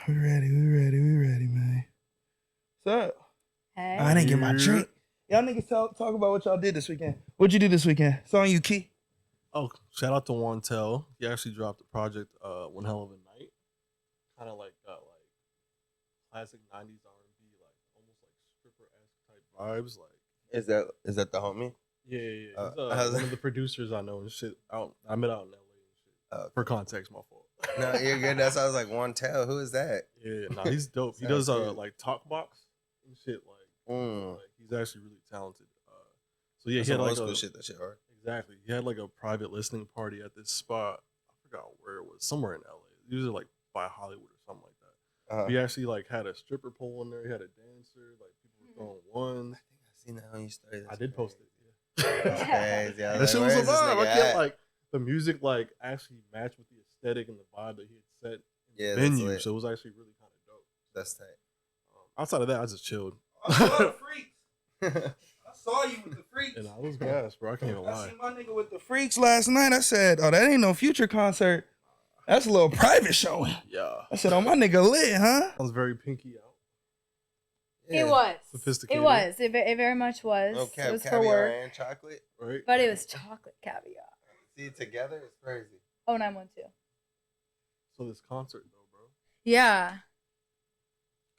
We ready, man. What's up? Hey. I didn't get my drink. Y'all niggas talk about what y'all did this weekend. What'd you do this weekend? It's on you, Key. Oh, shout out to Wont. He actually dropped the project One Hell of a Night. Kind of like got like classic 90s R&B, like almost like stripper-esque type vibes. Like Is that the homie? Yeah. He's one of the producers I know and shit. I met out in LA and shit. For context, my fault. No, you're good. That's why I was like, Wontel. Who is that? Yeah, no, he's dope. He does like talk box and shit. Like he's actually really talented. So yeah, That's he had like old school shit. That shit hard. Exactly. He had like a private listening party at this spot. I forgot where it was. Somewhere in LA. Usually like by Hollywood or something like that. Uh-huh. He actually like had a stripper pole in there. He had a dancer. Like people were throwing ones. I think I seen that on your story. I did post it. That's crazy. Yeah, That shit was where a is this vibe. nigga I can't at? like the music like actually matched with the aesthetic and the vibe that he had set in Yeah, the that's venue. lit. So it was actually really kind of dope. That's tight. Outside of that, I just chilled. I saw the freaks. I saw you with the freaks. And I was gassed, bro. I can't even I lie. seen my nigga with the freaks last night. I said, oh, that ain't no Future concert. That's a little private showing. Yeah. I said, oh, my nigga lit, huh? I was very pinky out. It was. Sophisticated. It was. It very much was. No It was for caviar work. and chocolate. Right? But it was chocolate caviar. See, together it's crazy. Oh, 912. So this concert though, bro. Yeah.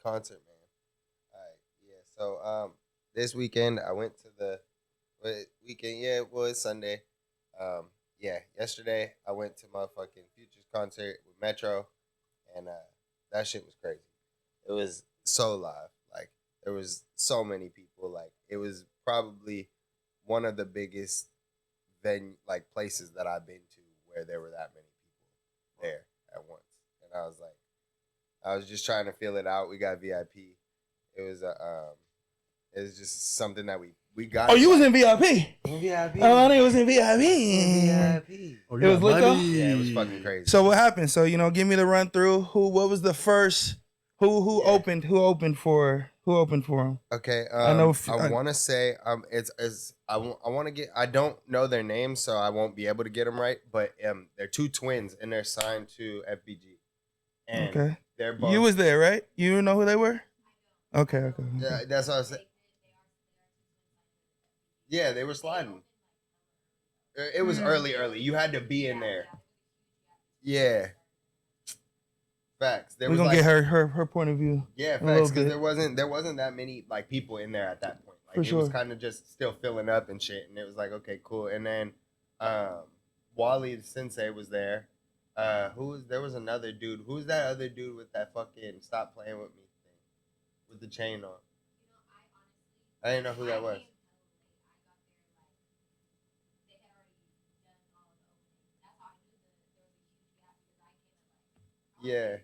Concert, man. All right, yeah. So this weekend I went to the weekend. Yeah, it was Sunday. Yeah, yesterday I went to motherfucking Futures concert with Metro, and that shit was crazy. It was so live. Like there was so many people. Like it was probably one of the biggest places that I've been to where there were that many people there at once. And I was just trying to feel it out. We got VIP. It was just something that we got. Oh, you was in VIP? in VIP. Oh, I think it was in VIP. VIP. Oh, It was lit though? Yeah, it was fucking crazy. So what happened? So, give me the run through. What was the first, who Yeah. opened for him? Okay, I know. I want to say I want to get. I don't know their names, so I won't be able to get them right. But they're two twins, and they're signed to FBG. And Okay. they're both. You was there, right? You know who they were? Okay. Yeah, that's what I was saying. Yeah, they were sliding. It was early. You had to be in there. Yeah. Facts. There We're was gonna get her point of view. Yeah, a little facts. Because bit. there wasn't that many like people in there at that point. Like For it was sure. kind of just still filling up and shit, and it was like okay, cool. And then Wally the Sensei was there. There was another dude. Who's that other dude with that fucking stop playing with me thing with the chain on? I didn't know who that was. Yeah.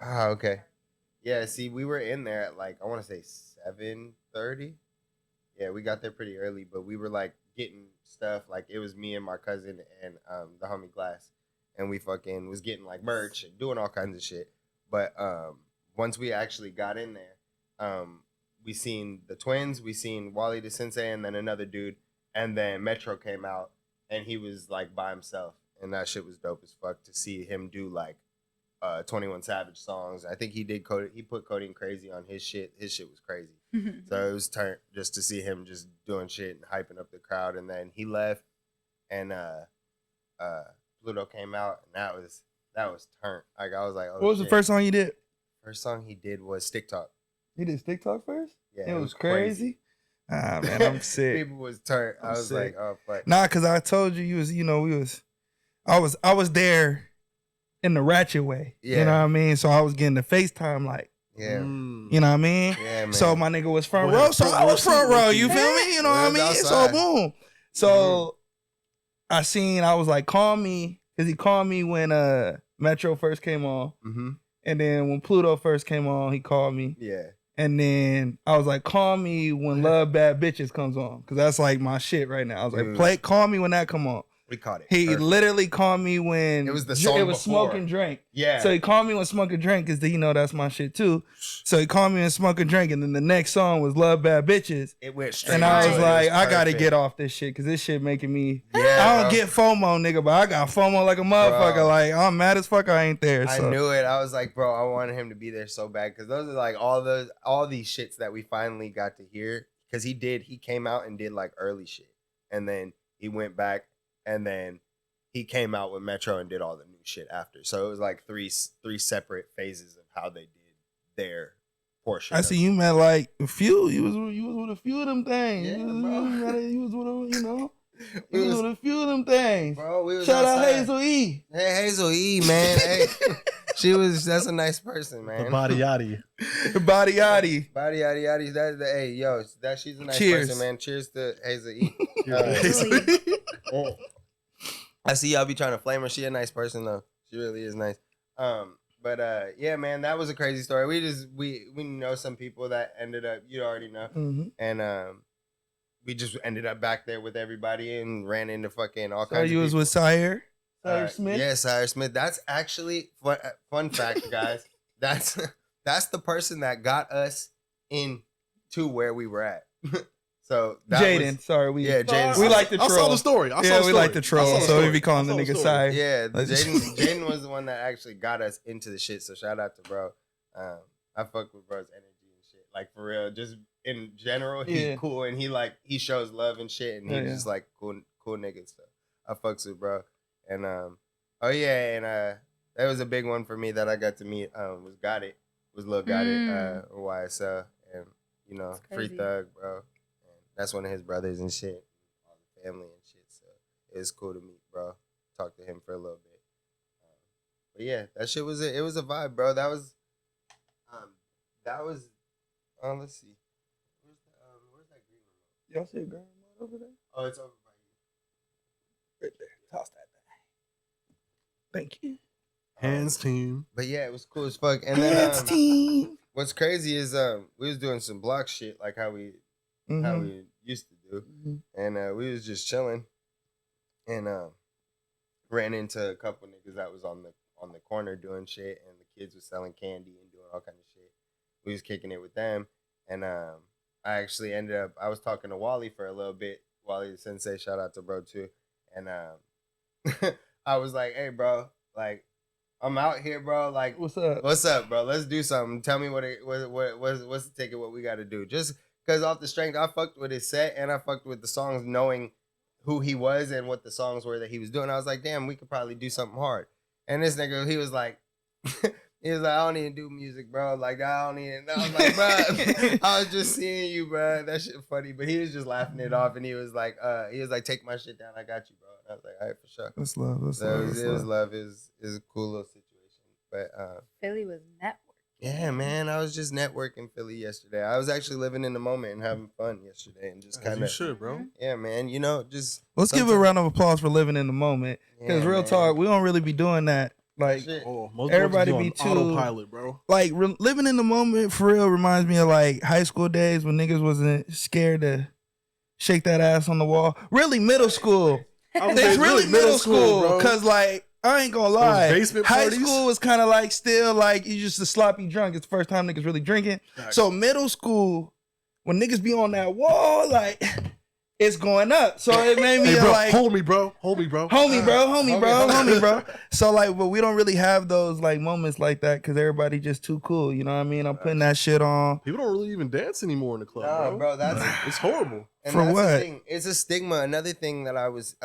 Ah, okay. Yeah, see, we were in there at like I want to say 7:30. Yeah, we got there pretty early, but we were like getting stuff. Like it was me and my cousin and the homie Glass, and we fucking was getting like merch and doing all kinds of shit. But once we actually got in there, we seen the twins, we seen Wally the Sensei, and then another dude, and then Metro came out, and he was like by himself, and that shit was dope as fuck to see him do like 21 Savage songs. I think he put Codeine Crazy on his shit. His shit was crazy. So it was turn just to see him just doing shit and hyping up the crowd. And then he left, and Pluto came out, and that was turn. Like I was like, oh, What was shit. the first song you did? First song he did was Stick Talk. You did TikTok first? Yeah, It was crazy. Ah, man, I'm sick. People was turned. I was sick. like, oh fuck. Nah, cause I told you, I was there in the ratchet way. Yeah. You know what I mean? So I was getting the FaceTime like, Yeah, you know what I mean? yeah, man. So my nigga was front Well, row, so front I row was front seat row. with You you. feel me? You know what I Yeah, mean? outside. So boom. So I was like, call me, cause he called me when Metro first came on, and then when Pluto first came on, he called me, Yeah. and then I was like, call me when Love Bad Bitches comes on, cause that's like my shit right now. I was like, call me when that come on. We caught it. He Perfect. literally called me when It was the song it was before. Smoke and Drink. Yeah. So he called me when Smoke and Drink because that's my shit too. So he called me when Smoke and Drink, and then the next song was Love Bad Bitches. It went straight. And I was into it. like, It was I gotta perfect. get off this shit because this shit making me. Yeah, I don't bro. get FOMO, nigga, but I got FOMO like a motherfucker. Bro. Like I'm mad as fuck I ain't there. I So. knew it. I was like, bro, I wanted him to be there so bad because those are like all these shits that we finally got to hear. Because he came out and did like early shit, and then he went back, and then he came out with Metro and did all the new shit after. So it was like three separate phases of how they did their portion. I see you met like a few. You was with a few of them things. Yeah, you bro. You was with a, you know. We You was was- with a few of them things. Bro, we was Shout out outside. Hazel E. Hey, Hazel E, man. Hey, that's a nice person, man. The body yaddy. Body yaddy. Body yaddy yaddy. Hey, yo, she's a nice Cheers. person, man. Cheers to Hazel E. Really? I see y'all be trying to flame her. She a nice person though. She really is nice. But yeah, man, that was a crazy story. We know some people that ended up, you already know, and we just ended up back there with everybody and ran into fucking all So kinds. you of was people. with Sire Smith. Yeah, Sire Smith. That's actually fun fact, guys. That's the person that got us into where we were at. So that Jaden. was, Sorry, we Jaden. we like to I troll. saw the story. We like to troll. So we be calling the I saw nigga story. Sire. Yeah, Let's- Jaden was the one that actually got us into the shit. So shout out to bro. I fuck with bro's energy and shit. Like for real, just in general, he's Yeah. cool and he shows love and shit, and he's Yeah. just like cool nigga. So I fucks with bro. And that was a big one for me that I got to meet. Was Lil Got It, YSL, and you know That's Free crazy. Thug, bro. And that's one of his brothers and shit, all the family and shit. So it was cool to meet, bro. Talk to him for a little bit. But yeah, that shit was it was a vibe, bro. That was let's see. Where's that green remote? Y'all see a green remote over there? Oh, it's over by you. Right there. Toss that back. Thank you. Hands team. But yeah, it was cool as fuck. And then Hands team. what's crazy is we was doing some block shit like how we used to do. And we was just chilling and ran into a couple niggas that was on the corner doing shit, and the kids was selling candy and doing all kind of shit. We was kicking it with them, and I actually ended up, I was talking to Wally for a little bit. Wally the Sensei, shout out to bro too. And I was like, hey bro, like I'm out here, bro. Like What's up? what's up, bro? Let's do something. Tell me what's the ticket, what we got to do. Just because off the strength, I fucked with his set and I fucked with the songs, knowing who he was and what the songs were that he was doing. I was like, damn, we could probably do something hard. And this nigga, he was like, I don't even do music, bro. Like, I don't even. I was like, bro, I was just seeing you, bro. That shit funny. But he was just laughing it off, and he was like, take my shit down. I got you, bro. And I was like, all right, for sure. That's love. That's So love. it That's was love. love. It was a cool little situation. But Philly was network. yeah, man, I was just networking Philly yesterday. I was actually living in the moment and having fun yesterday, and just As kind you of, should, bro. yeah, man. You know, just Let's give a round of applause for living in the moment. Because Yeah, real man. talk, we don't really be doing that. Like, Shit. Oh, most Everybody everybody be be on too- autopilot, bro. like living in the moment for real reminds me of like high school days when niggas wasn't scared to shake that ass on the wall. Really, middle school. I would say It's really middle school. bro. Cause like I ain't gonna lie, basement high parties? school was kind of like still like you just a sloppy drunk. It's the first time niggas really drinking. Facts. So middle school, when niggas be on that wall, like it's going up. So it made me Hey, bro, like hold me, bro. Hold me, bro. homie, bro, homie. homie, bro. So like, but we don't really have those like moments like that because everybody just too cool. You know what I mean? I'm putting that shit on. People don't really even dance anymore in the club, Nah, bro. bro, that's It's horrible. and For that's the what? thing. It's a stigma. Another thing that I was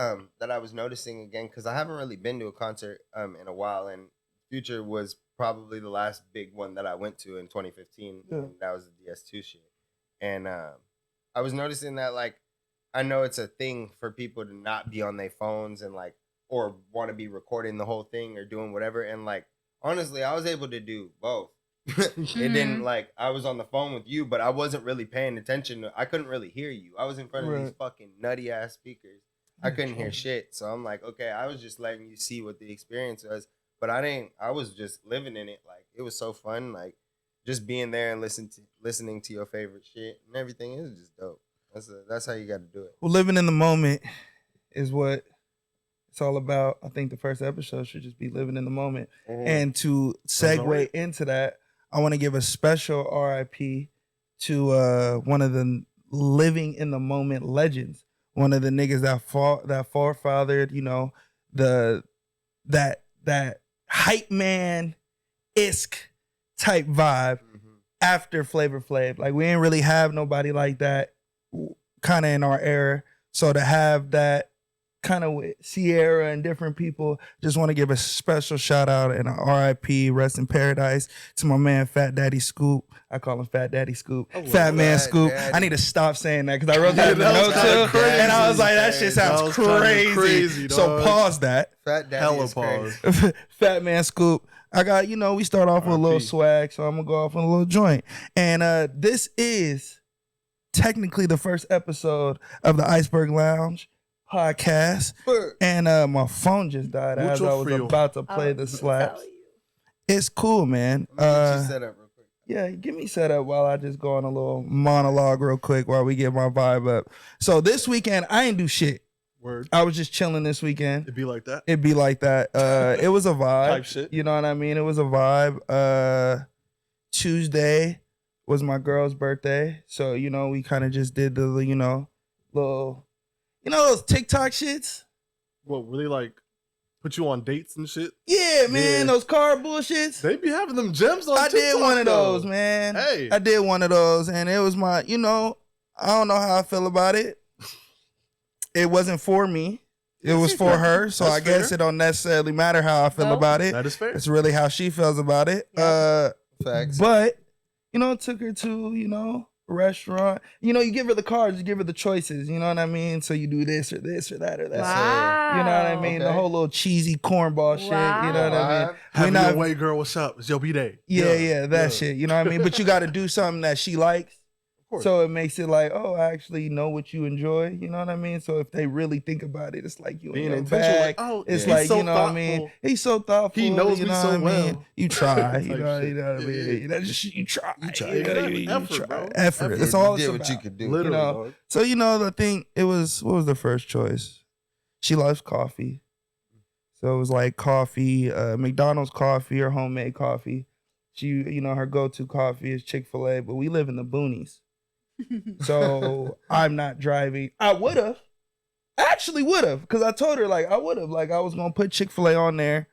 noticing again, because I haven't really been to a concert in a while, and Future was probably the last big one that I went to in 2015. Yeah. And that was the DS2 shit. And I was noticing that, like, I know it's a thing for people to not be on their phones and like, or want to be recording the whole thing or doing whatever. And like, honestly, I was able to do both. It didn't like, I was on the phone with you, but I wasn't really paying attention. I couldn't really hear you. I was in front of these Right. fucking nutty ass speakers. I couldn't hear shit. So I'm like, okay, I was just letting you see what the experience was, but I was just living in it. Like, it was so fun. Like, just being there and listening to your favorite shit and everything. It was just dope. That's how you got to do it. Well, living in the moment is what It's all about, I think the first episode should just be living in the moment. Mhm. And to segue into that, I want to give a special RIP to one of the living in the moment legends. One of the niggas that forefathered, you know, that hype man-esque type vibe after Flavor Flav. Like, we ain't really have nobody like that kind of in our era. So to have that kind of with Sierra and different people, just want to give a special shout out and a RIP, rest in paradise, to my man Fat Daddy Scoop. I call him Fat Daddy Scoop. Fat Man Scoop. Daddy. I need to stop saying that because I wrote that in the note too. And I was like, that shit sounds crazy. So pause that. Fat Daddy Hella is pause. crazy. Fat Man Scoop. I got, you know, we start off with a little RIP. swag, so I'm going to go off on a little joint. And this is technically the first episode of the Iceberg Lounge Podcast. And my phone just died as I was about to play the slaps. It's cool, man. Let me get you set up real quick. Yeah, get me set up while I just go on a little monologue real quick while we get my vibe up. So this weekend, I ain't do shit. Word. I was just chilling this weekend. It'd be like that. It'd be like that. It was a vibe. Type shit. You know what I mean? It was a vibe. Tuesday was my girl's birthday. So, you know, we kind of just did the, you know, little, you know, those TikTok shits? What, really like put you on dates and shit? Yeah, man, Yeah. those car bullshits. They be having them gems on I TikTok, did one of though. those, man. Hey. I did one of those, and it was my, you know, I don't know how I feel about it. It wasn't for me. It was for her, so That's I guess fair. it don't necessarily matter how I feel No. about it. That is fair. It's really how she feels about it. Yeah. Facts. But, you know, took her to, you know, a restaurant. You know, you give her the cards, you give her the choices, you know what I mean? So you do this or this or that or that. Wow. You know what I mean? The Okay. whole little cheesy cornball shit, you know what I mean? Wow. Having not- your way, girl. What's up? It's your B-Day. Yeah, that shit, you know what I mean? But you got to do something that she likes. Of course. So it makes it like, oh, I actually know what you enjoy. You know what I mean? So if they really think about it, it's like you in Being your intentional, bag. like, oh, It's he's like, so you know what I mean? thoughtful. He's so thoughtful. He knows you me know so what I mean? well. You try. You Type know, shit. you know what I mean? Yeah. You know, just, you try. You try. You know, Exactly. you Effort, try. bro. Effort. Effort. That's all You it's did about. what you could do. Literally, know, dog. So, you know, the thing, it was, what was the first choice? She loves coffee. So it was like coffee, McDonald's coffee or homemade coffee. She, you know, her go-to coffee is Chick-fil-A, but we live in the boonies. So I'm not driving. I would have. I actually would have, because I told her, like, I would have. Like, I was going to put Chick-fil-A on there.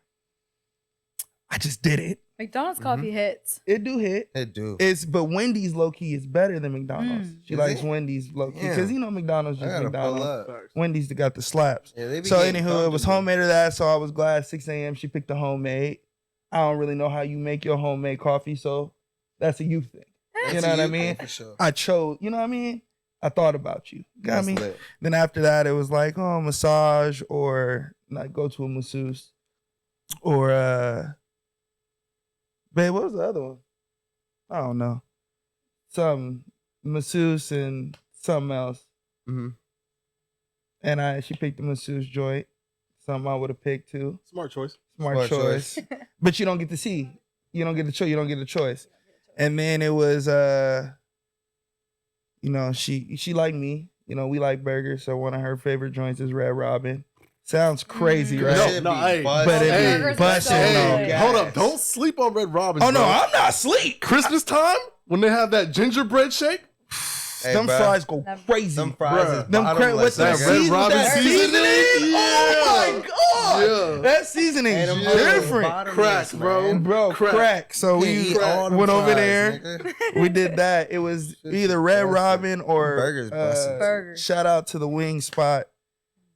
I just did it. McDonald's coffee hits. It do hit. It do. But Wendy's low-key is better than McDonald's. She Is likes it? Wendy's low-key. Yeah. Because, you know, McDonald's I just gotta pull McDonald's. up. Facts. Wendy's got the slaps. Yeah, they be So getting anywho, it was comfortable. homemade or that, so I was glad 6 a.m. she picked the homemade. I don't really know how you make your homemade coffee, so that's a you thing. You know what I mean? For sure. I chose, you know what I mean? I thought about you. Got That's me? lit. Then after that, it was like, oh, massage or like go to a masseuse. Or babe, what was the other one? I don't know. Some masseuse and something else. Mhm. And she picked the masseuse joint. Something I would have picked too. Smart choice. Smart choice. But you don't get to see. You don't get the choice. You don't get the choice. And then it was you know, she liked me. You know, we like burgers, so one of her favorite joints is Red Robin. Sounds crazy, Mm. right? No, Shit no, be hey, bussin'. but it Hey, be burgers are busting. so Hey, good. hold up. Don't sleep on Red Robin. Oh no, I'm not asleep. Christmas time when they have that gingerbread shake. Hey, Them bruh. fries go Them- crazy. Them fries Bruh. is Them bottomless, what's that nigga. nigga. season? Robin That seasoning? seasoning? Oh Yeah. my god! Yeah. That seasoning Hey, is them hoes different, bottomless, Crack, bro. man. bro. Crack. So Can't we eat all them went over fries, there. nigga. We did that. It was Shit's either Red bussin'. Robin or Burgers bussin'. Burgers. Shout out to the wing spot.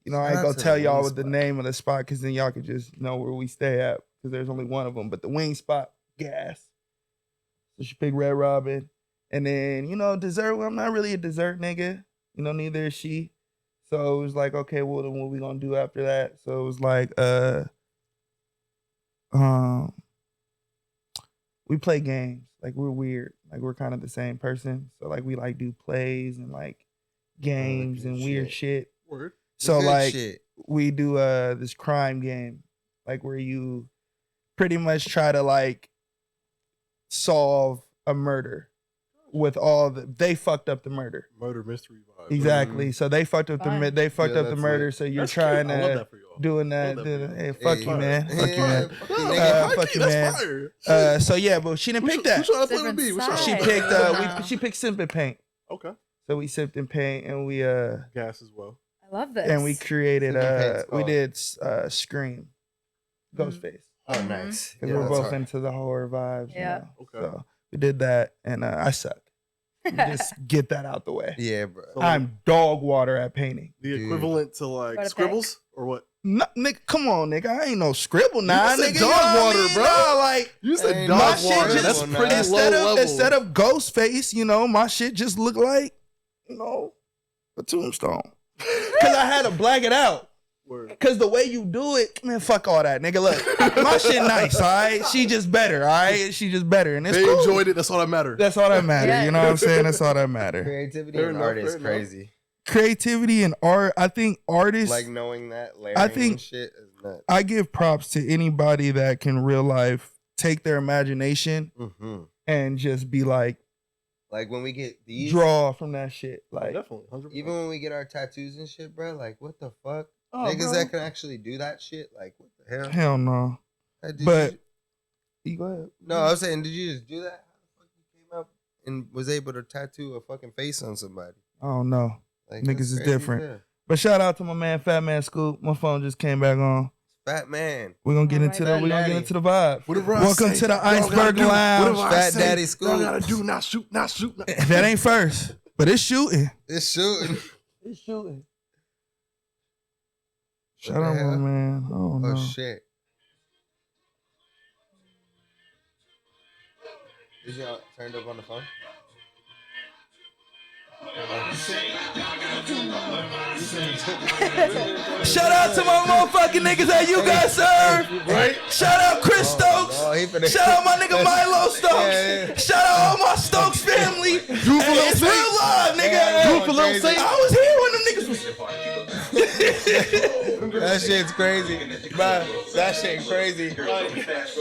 You know, I ain't Shout out gonna to tell the y'all wing what the spot. name of the spot, because then y'all could just know where we stay at, because there's only one of them. But the wing spot, gas. So she picked Red Robin. And then, you know, dessert, well, I'm not really a dessert nigga. You know, neither is she. So it was like, okay, well, then what we gonna do after that? So it was like, we play games. Like, we're weird. Like, we're kind of the same person. So like we like do plays and like games good and weird shit. shit. Word. So Good like shit. we do this crime game, like where you pretty much try to like solve a murder. with all they fucked up the murder. Murder mystery vibe. Exactly. So they fucked up the Fun. the murder. lit. So you're That's trying cute. I love to that for y'all. doing I that. love that for Hey, y'all. fuck Hey. you, man. Fuck you, man. Fuck Yeah, you, nigga. fuck you, that's man. fire. So yeah, but she didn't pick that. Who trying to play with me? Different What's She side. up? picked Wow. she picked Simp and Paint. Okay. So we sipped in paint and we Gas as well. I love this. and we created Simp and Paint's we called. did Scream, Ghostface. Oh, Mhm. nice. Because Yeah, we're that's both hard. into the horror vibes. Yeah. Okay. So we did that, and I suck. Just get that out the way. Yeah, bro. So I'm dog water at painting. the Dude. equivalent to like Got a scribbles or what? No, nigga, come on, nigga. I ain't no scribble now, said nigga. dog you know what water, I mean? bro. No, like You said Ain't dog my dog shit water. just That's pretty instead low of level. instead of Ghostface, you know, my shit just looked like, you know, a tombstone. Cause I had to black it out. Word. Cause the way you do it, man, fuck all that, nigga. Look, my shit nice, all right? She just better, all right? She just better. And it's They cool. enjoyed it. That's all that matters. That's all that matter. Yeah. You know what I'm saying? That's all that matter. Creativity Fair and enough, art is fair enough. crazy. Creativity and art, I think artists, Like knowing that layering think- and shit is nuts. I give props to anybody that can real life take their imagination Mm-hmm. and just be like, Like when we get these, draw from that shit. Like, Definitely. 100%. even when we get our tattoos and shit, bro. Like, what the fuck? oh, Niggas bro. that can actually do that shit. Like, what the hell? Hell no. Did But you- you go ahead. no, I was saying, did you just do that? How the fuck you came up and was able to tattoo a fucking face on somebody? I don't know. Like, Niggas that's is crazy as different. hell. But shout out to my man Fat Man Scoop. My phone just came back on. Fat man. We're gonna get All into right. the vibe. Whatever I Welcome say, to the y'all gotta Iceberg do. Lounge. Whatever I Fat say, Daddy y'all Scoop. gotta do. Not shoot. Not shoot. Not. That ain't first, but it's shooting. It's shooting. It's shooting. What Shout the out, my hell? man. I don't Oh know. shit. Is y'all turned up on the phone? Shout out to my motherfucking niggas that you guys serve. Right. Shout out Chris Stokes. Oh, he finna- Shout out my nigga Milo Stokes. Yeah, yeah. Shout out all my Stokes family. Drew for Hey, Little it's Saint. real live, nigga. Yeah, Drew for Little crazy. Saint. I was here when them niggas was. That shit's crazy. Bro, that shit crazy. That's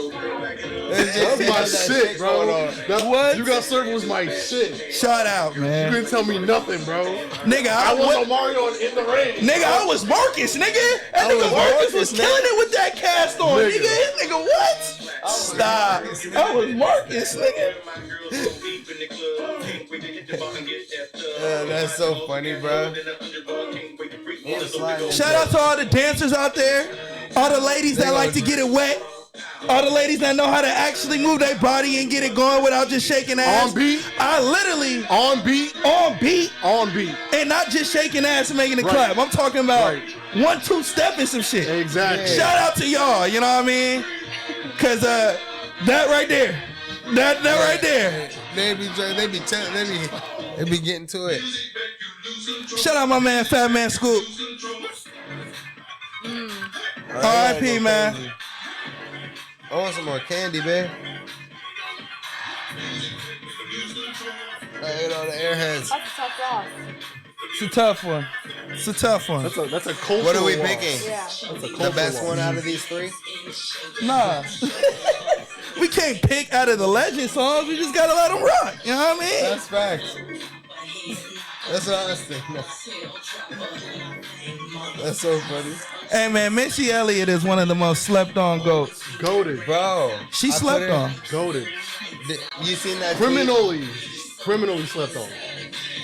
my shit, bro. That's What? You got served was my shit. Shout out, You man. didn't tell me nothing, bro. Nigga, I was what- on Mario in the rain. Nigga, I was Marcus, nigga. That I nigga was Marcus was Marcus, killing it with that cast on, Nigga. nigga. This nigga, what? Stop. I was Marcus, nigga. That's so funny, bro. Shout out to all the dancers out there, all the ladies that like to get it wet, all the ladies that know how to actually move their body and get it going without just shaking ass. On beat. I literally On beat. on beat On beat. and not just shaking ass and making it Right. clap. I'm talking about Right. 1-2 step and some shit. Exactly. Shout out to y'all, you know what I mean? Cause that right there, that right there. They be getting to it. Shout out my man Fat Man Scoop. R.I.P. man. I want some more candy, man. I ate all the airheads. That's a tough loss. It's a tough one. It's a tough one. That's a cultural What are we loss. picking? Yeah. That's a The cultural best loss. one out of these three? Nah. We can't pick out of the legend songs. We just gotta let them rock. You know what I mean? That's facts. That's what I was thinking. That's so funny. Hey man, Missy Elliott is one of the most slept on goats. Goated. Bro. She I slept put her- on. Goated. You seen that tweet? Criminally slept on.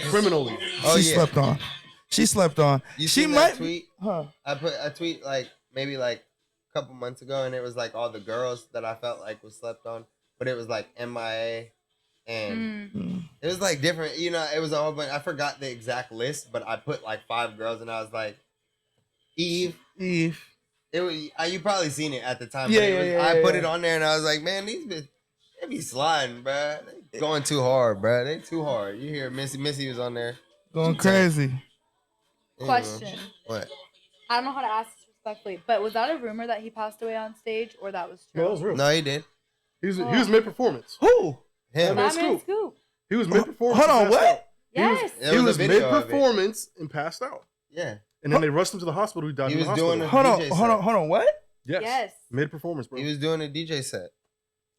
Criminally. Oh, She yeah. slept on. She slept on. You She seen might. that tweet? Huh. I put a tweet like maybe like a couple months ago, and it was like all the girls that I felt like was slept on, but it was like MIA, and Mm. it was like different. You know, it was a whole bunch. I forgot the exact list, but I put like 5 girls, and I was like, Eve. Eve. It was you probably seen it at the time. Yeah, but it yeah, was, yeah, I yeah, put yeah. it on there, and I was like, man, these bitches, they be sliding, bruh. They going too hard, bruh. They too hard. You hear Missy was on there. Going crazy. Anyway. Question. What? I don't know how to ask this respectfully, but was that a rumor that he passed away on stage, or that was true? No, that was real. No, he did. He was mid-performance. Who? Him. Batman Batman Scoop. Scoop. He was mid-performance. Hold on, and passed what? out. Yes. There He was a was video of it. mid-performance and passed out. Yeah. And then they rushed him to the hospital. He died He in the was hospital. doing a- Hold on, DJ hold on, set. hold on. What? Yes. Yes. Mid-performance, bro. He was doing a DJ set.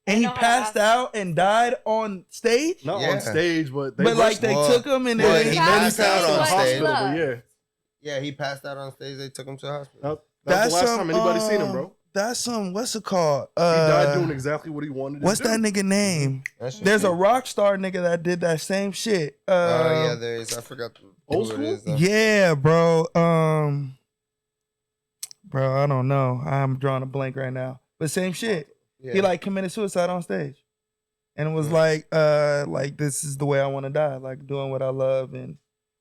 And he passed out and died on stage? Not Yeah. on stage, but But like they took him and then he he passed out on What stage. he But yeah, Yeah, he passed out on stage. They took him to the hospital. that's the last time anybody seen him, bro. That's some, what's it called? He died doing exactly what he wanted to What's do. that nigga name? That shit- There's a rock star nigga that did that same shit. Oh yeah, there is. I forgot Old who school? it is. Though. Yeah, bro. Bro, I don't know. I'm drawing a blank right now. But same shit. Yeah. He like committed suicide on stage. And it was like this is the way I want to die, like doing what I love and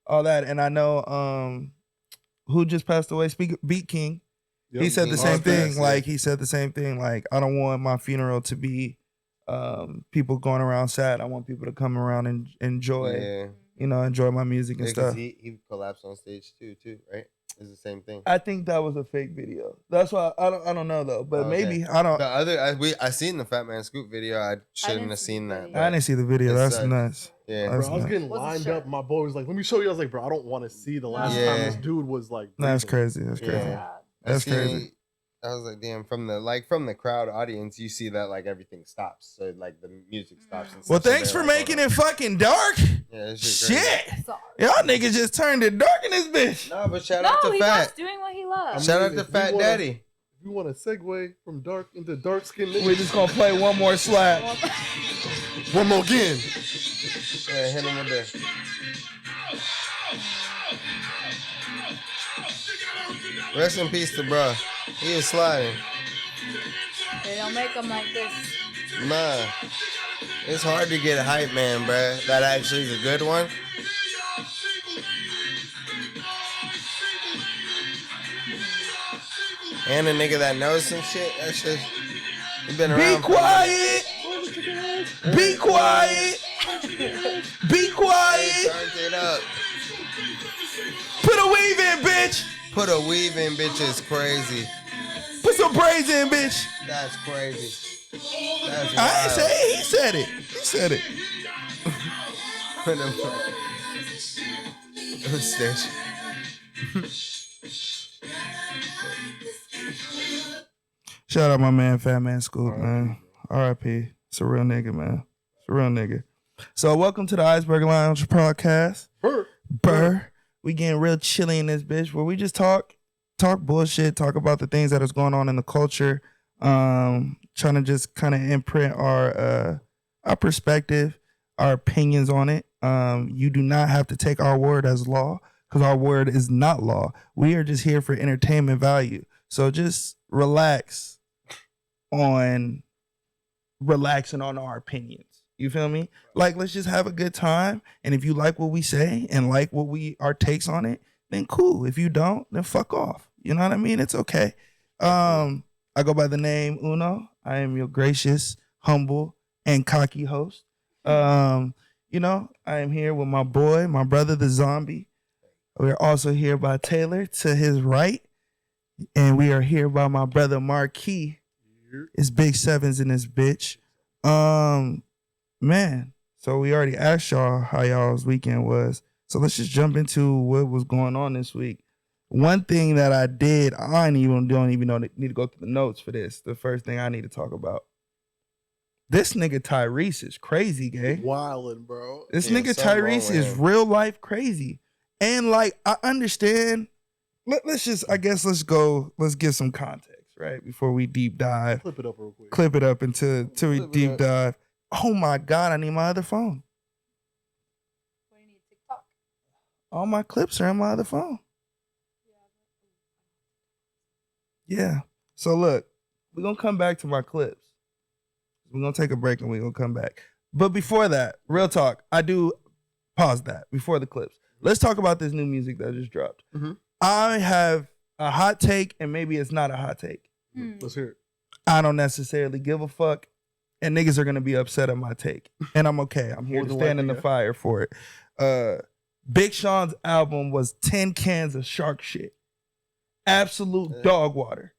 all that. And I know who just passed away, Beat King. Yep. He said the King same Mark thing. passed, Like he said the same thing. Like I don't want my funeral to be people going around sad. I want people to come around and enjoy, Yeah. enjoy my music and Yeah, 'cause stuff. he collapsed on stage too, right? It's the same thing. I think that was a fake video. That's why I don't know though, but Okay. maybe I don't. The other, I seen the Fat Man Scoop video. I shouldn't didn't have see seen the that. video. I didn't see the video. It That's sucks. nuts. Yeah, Bro, That's I was nuts. getting Wasn't lined sure. up. My boy was like, "Let me show you." I was like, "Bro, I don't want to see the last Yeah. time this dude was like." That's breathing." crazy. That's crazy. Yeah. That's I seen- crazy. I was like, damn. From the crowd audience, you see that like everything stops. So like the music stops. And Well, stuff, so thanks they're for like, making hold it fucking dark. on. Yeah, this shit. Crazy. Shit. Sorry. Y'all niggas just turned it dark in this bitch. No, but shout out No, to he was Fat. doing what he loves. Shout out mean, to if you Fat wanna- Daddy. If you want to segue from dark into dark skin, We're just gonna play one more slap. one more again. Yeah, hit him with the. Rest in peace to bro. He is sliding. They don't make them like this. Nah. It's hard to get a hype man, bruh. That actually is a good one. And a nigga that knows some shit. That shit. He been Be around. for a minute. quiet. Be quiet. Be Hey, quiet. turned it up. Put a weave in, bitch. Put a weave in, bitch, is crazy. Put some braids in, bitch. That's crazy. That's I ain't wild. say it. He said it. He said it. Put him. Stitch. Shout out my man, Fat Man Scoop, man. R.I.P. It's a real nigga, man. It's a real nigga. So welcome to the Iceberg Lounge Podcast. Burr. We getting real chilly in this bitch where we just talk bullshit, talk about the things that is going on in the culture. Trying to just kind of imprint our perspective, our opinions on it. You do not have to take our word as law because our word is not law. We are just here for entertainment value. So just relaxing on our opinions. You feel me? Like, let's just have a good time. And if you like what we say and like our takes on it, then cool. If you don't, then fuck off. You know what I mean? It's okay. I go by the name Uno. I am your gracious, humble, and cocky host. I am here with my boy, my brother, the zombie. We're also here by Taylor to his right. And we are here by my brother, Maur Kii. It's big sevens in this bitch. Man, so we already asked y'all how y'all's weekend was. So let's just jump into what was going on this week. One thing that I did, I don't even know, need to go through the notes for this. The first thing I need to talk about. This nigga Tyrese is crazy, gay. Wildin', bro. This Yeah, nigga something wrong Tyrese with is him. real life crazy. And like, I understand. Let's give some context, right? Before we deep dive. Clip it up real quick. Clip it up until we Clip it deep up. dive. Oh my God, I need my other phone. What do you need? TikTok? All my clips are on my other phone. Yeah. So look, we're gonna come back to my clips. We're gonna take a break and we're gonna come back. But before that, real talk, I do pause that before the clips. Let's talk about this new music that just dropped. Mhm. I have a hot take, and maybe it's not a hot take. Let's hear it. I don't necessarily give a fuck, and niggas are gonna be upset at my take, and I'm okay. I'm here More to than stand in likely, the yeah. fire for it. Big Sean's album was 10 cans of shark shit, absolute dog water,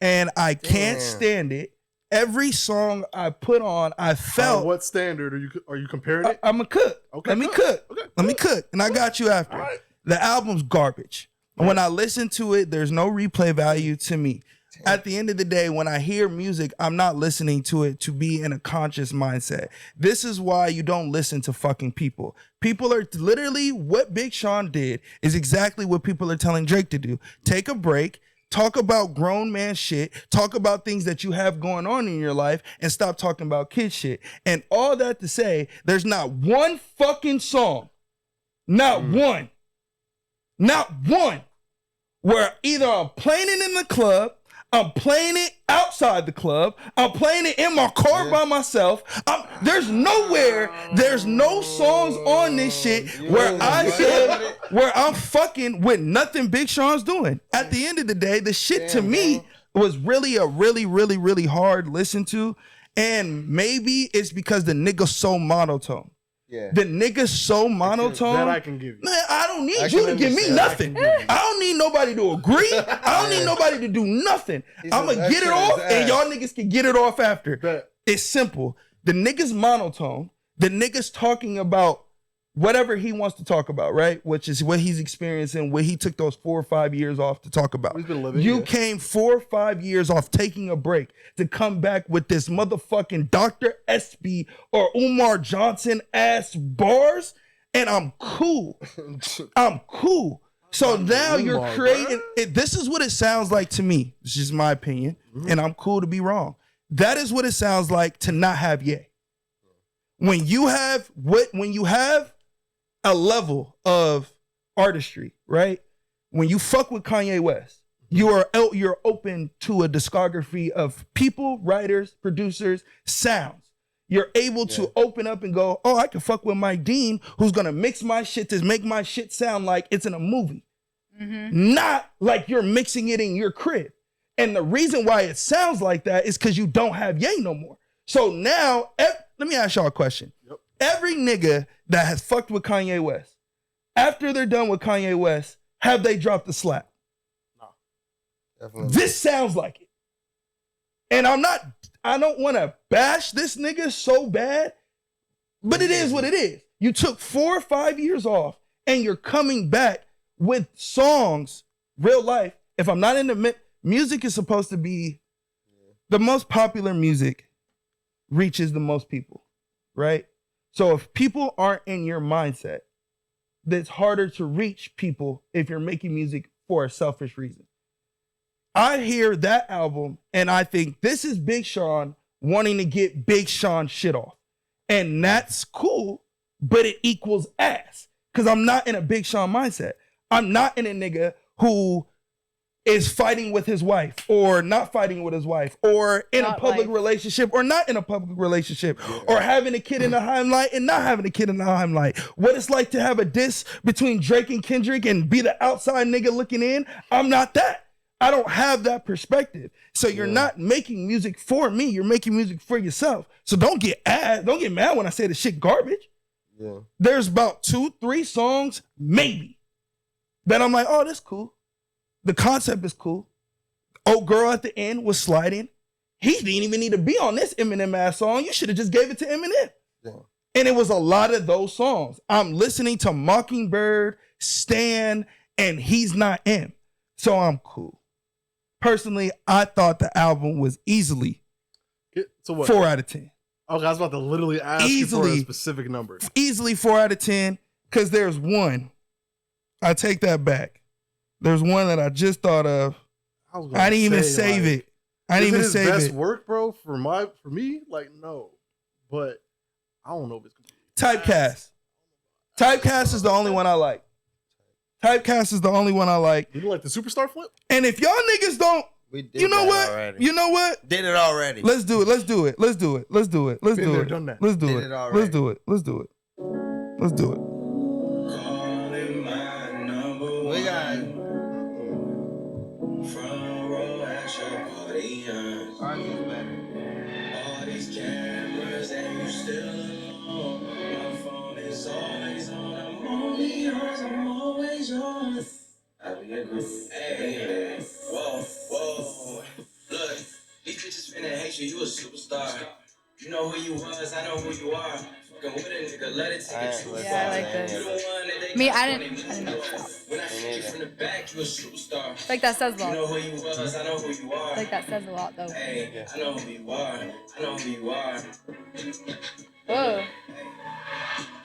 and I can't Damn. stand it. Every song I put on, I felt What standard are you comparing it? I'm a cook. Okay, Let me good. cook. Okay, Let me good. cook, and I got you after. All right. The album's garbage. When I listen to it, there's no replay value to me. At the end of the day, when I hear music, I'm not listening to it to be in a conscious mindset. This is why you don't listen to fucking people. People are literally, what Big Sean did is exactly what people are telling Drake to do. Take a break, talk about grown man shit, talk about things that you have going on in your life, and stop talking about kid shit. And all that to say, there's not one fucking song, not one, where either I'm playing it in the club, I'm playing it outside the club, I'm playing it in my car by myself. There's no songs on this shit where where I'm fucking with nothing Big Sean's doing. At the end of the day, the shit to me was really a really hard listen to. And maybe it's because the nigga's so monotone. Yeah. The nigga's so monotone. That I can give you. Man, I don't need you to give me nothing. I don't need nobody to agree. I don't need nobody to do nothing. I'm going to get it off and y'all niggas can get it off after. It's simple. The nigga's monotone. The nigga's talking about whatever he wants to talk about, right? Which is what he's experiencing, what he took those 4 or 5 years off to talk about. You came 4 or 5 years off taking a break to come back with this motherfucking Dr. SB or Umar Johnson ass bars, and I'm cool. I'm cool. So now you're creating, this is what it sounds like to me. This is my opinion, and I'm cool to be wrong. That is what it sounds like to not have Ye. When you have a level of artistry, right? When you fuck with Kanye West, you're open to a discography of people, writers, producers, sounds. You're able to open up and go, oh, I can fuck with Mike Dean, who's gonna mix my shit to make my shit sound like it's in a movie. Not like you're mixing it in your crib. And the reason why it sounds like that is because you don't have Ye no more. So now, let me ask y'all a question. Every nigga that has fucked with Kanye West, after they're done with Kanye West, have they dropped the slap? No. Definitely. This sounds like it. And I don't want to bash this nigga so bad, but it is what it is. You took 4 or 5 years off and you're coming back with songs, real life. If I'm not in the music is supposed to be the most popular music reaches the most people, right? So if people aren't in your mindset, it's harder to reach people if you're making music for a selfish reason. I hear that album and I think this is Big Sean wanting to get Big Sean shit off. And that's cool, but it equals ass. Because I'm not in a Big Sean mindset. I'm not in a nigga who is fighting with his wife or not fighting with his wife or in a public relationship or not in a public relationship or having a kid in the limelight and not having a kid in the limelight. What it's like to have a diss between Drake and Kendrick and be the outside nigga looking in. I'm not that. I don't have that perspective. So you're not making music for me. You're making music for yourself. So don't get mad when I say the shit garbage. Yeah. There's about 2-3 songs, maybe, that I'm like, oh, that's cool. The concept is cool. Old girl at the end was sliding. He didn't even need to be on this Eminem ass song. You should have just gave it to Eminem. Yeah. And it was a lot of those songs. I'm listening to Mockingbird, Stan, and He's Not M. So I'm cool. Personally, I thought the album was easily 4 out of 10. Okay, I was about to literally ask you for a specific number. Easily 4 out of 10, because there's one. I take that back. There's one that I just thought of. I didn't even save it. I didn't even save it. Best work, bro, for me, like, no. But I don't know if it's Typecast. Typecast is the only one I like. Typecast is the only one I like. You like the Superstar flip? And if y'all niggas don't, you know what? Already. You know what? Did it already. Let's do it. Let's do it. Let's do it. Let's do it. Let's do it. Done that. Let's do it. Let's do it. Let's do it. Let's do it. We got all these cameras and you still alone. My phone is always on. I'm only yours. I'm always yours. Hey, whoa. Look, these bitches finna hate you. You a superstar. You know who you was, I know who you are. Fucking with a nigga, let it take it too far. Yeah, I like this. You the one that they Me, got I when didn't they know move that. off. When I shoot you from the back, you a superstar. Like that says a You know lot. who you was, I know who you are. Like that says a lot though. Hey, I know who you are. I know who you are. Whoa.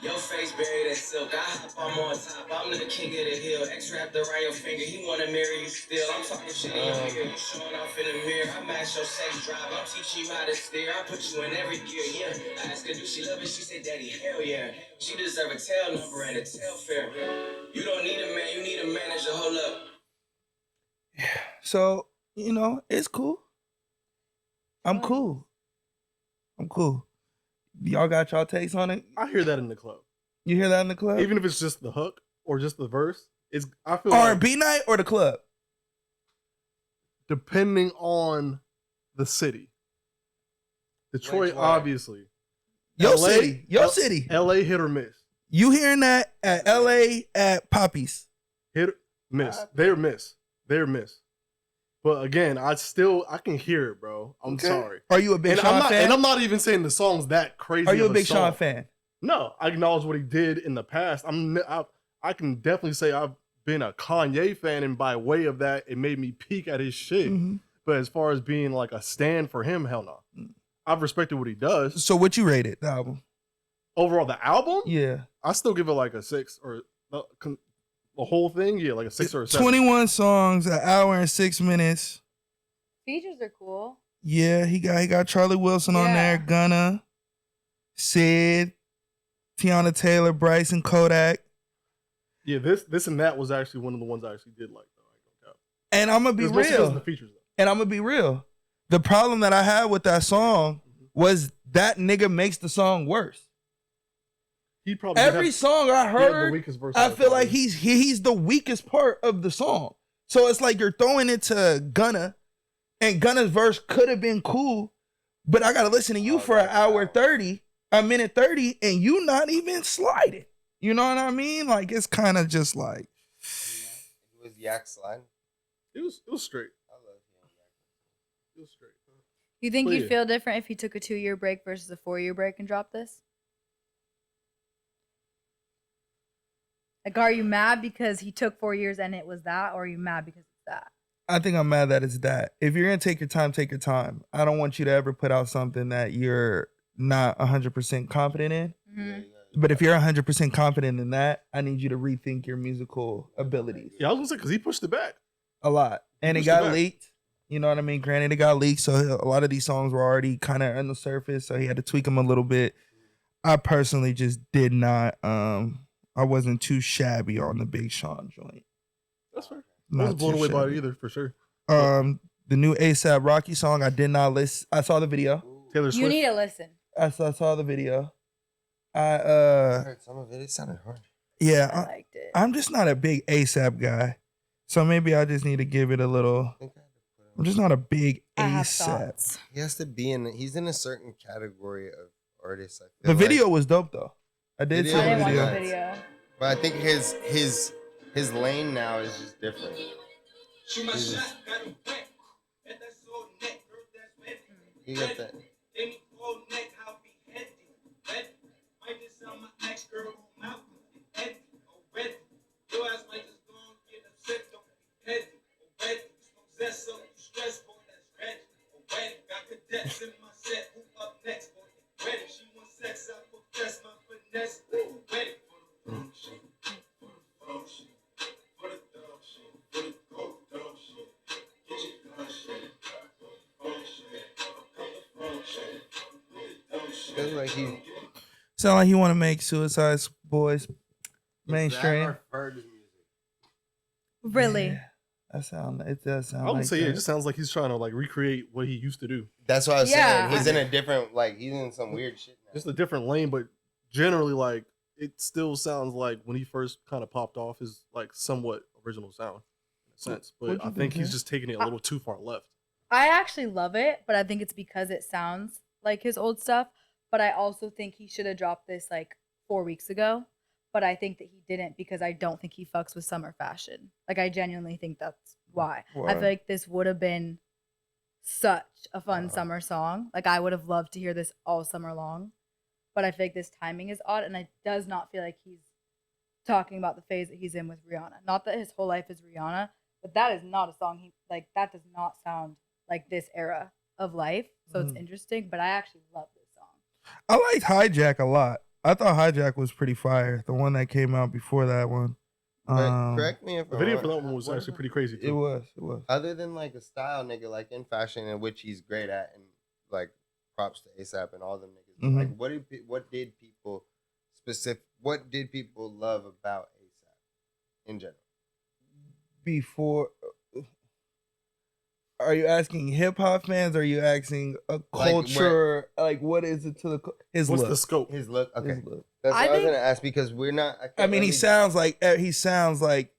Your face buried in silk. I hop, I'm on top. I'm the king of the hill. X wrapped around your finger. He wanna marry you still. I'm talking shit in your ear. You showing off in the mirror. I match your sex drive. I'm teaching you how to steer. I put you in every gear. Yeah. I asked her, do she love it? She said, Daddy, hell yeah. She deserve a tail number and a tail fare. You don't need a man. You need a manager. Hold up. So, you know, it's cool. I'm cool. Y'all got y'all takes on it? I hear that in the club. You hear that in the club? Even if it's just the hook or just the verse, I feel R&B night or the club? Depending on the city. Detroit, Which one? obviously. Your LA, city. Your city. LA hit or miss. You hearing that at LA at Poppy's. Hit or miss. They're miss. But again, I can hear it, bro. I'm sorry. Are you a Big Sean fan? And I'm not even saying the song's that crazy. Are you of a Big song. Sean fan? No, I acknowledge what he did in the past. I can definitely say I've been a Kanye fan, and by way of that, it made me peek at his shit. Mm-hmm. But as far as being like a stand for him, hell no. I've respected what he does. So what you rated the album? Overall, the album? Yeah. I still give it like a 6 or the whole thing. Yeah, like a 6 or a 7. 21 songs, an hour and 6 minutes. Features are cool. Yeah, he got Charlie Wilson on there, Gunna, Sid, Tiana Taylor, Bryson, Kodak. Yeah, this and that was actually one of the ones I actually did like though. And I'm gonna be real. The features, though. And I'm gonna be real. The problem that I had with that song was that nigga makes the song worse. He probably every song I heard, the weakest verse I feel like he's the weakest part of the song. So it's like you're throwing it to Gunna, and Gunna's verse could have been cool, but I gotta listen to you for an hour 30, a minute 30, and you not even sliding. You know what I mean? Like it's kind of just like Was Yak sliding? It was straight. I love Yak. It was straight. You think But you'd yeah. feel different if he took a 2-year break versus a 4-year break and dropped this? Like, are you mad because he took 4 years and it was that, or are you mad because it's that? I think I'm mad that it's that. If you're gonna take your time, take your time. I don't want you to ever put out something that you're not 100% confident in. Mm-hmm. But if you're 100% confident in that, I need you to rethink your musical abilities Yeah, I was gonna say because he pushed it back. a lot. And it Pushed it got back. leaked. You know what I mean? Granted, it got leaked, so a lot of these songs were already kind of on the surface, so he had to tweak them a little bit. I personally just did not. I wasn't too shabby on the Big Sean joint. That's fair. I Not wasn't blown too away by it shabby. either, for sure. The new ASAP Rocky song, I did not listen. I saw the video. Taylor You Swift. need to listen. I saw the video. I I heard some of it. It sounded hard. yeah, I liked it. I'm just not a big ASAP guy, so maybe I just need to give it a little. I think I had to put him. I'm just not a big I have ASAP. thoughts. He has to be in. He's in a certain category of artists. I The feel video like. was dope though. I did It see I is. the didn't watch video. the video. But I think his lane now is just different. Shoot my Jesus. shot, got him wet. At that sore neck, hurt that's wet. You got that. Any cold neck, I'll be heady. Wet. Might just sell my ex girl who mouth heady. Already. Your ass might just go and get upset. Don't be petty. Already. Smoke zest, so you stress, boy, that's ready. Already. Got cadets in my set. Who up next, boy? Ready. She wants sex, I profess my finesse. Ready for the wrong shit. For the wrong shit. For the dog shit. For the cold dog shit. Get your gun shit. For the wrong shit. For the wrong shit. For the dog shit. Feels like he. Sound like you want to make Suicide Boys mainstream. Really? Yeah, it does sound I would like say, yeah, that. it just sounds like he's trying to like recreate what he used to do. That's what I was Yeah. saying. He's in a different, like, he's in some weird shit now. Just a different lane, but generally, like, it still sounds like when he first kind of popped off is like somewhat original sound in a sense. But What'd I you think think, he's man? just taking it a little too far left. I actually love it, but I think it's because it sounds like his old stuff. But I also think he should have dropped this like 4 weeks ago. But I think that he didn't because I don't think he fucks with summer fashion. Like, I genuinely think that's why. I Word. feel like this would have been such a fun summer song. Like, I would have loved to hear this all summer long. but I feel like this timing is odd, and it does not feel like he's talking about the phase that he's in with Rihanna. Not that his whole life is Rihanna, but that is not a song that does not sound like this era of life. So it's interesting, but I actually love this song. I liked Hijack a lot. I thought Hijack was pretty fire. The one that came out before that one. But correct me if The I'm video wrong. for that one was actually pretty crazy too. It was. Other than like a style nigga, like in fashion, in which he's great at, and like props to ASAP and all them niggas. Mhm. Like, what did people love about ASAP in general? Before, are you asking hip hop fans? Or are you asking a culture? Like, what is it to his What's look? the scope? His look. Okay, His look. that's what I I was think- gonna ask because we're not. I mean, he sounds like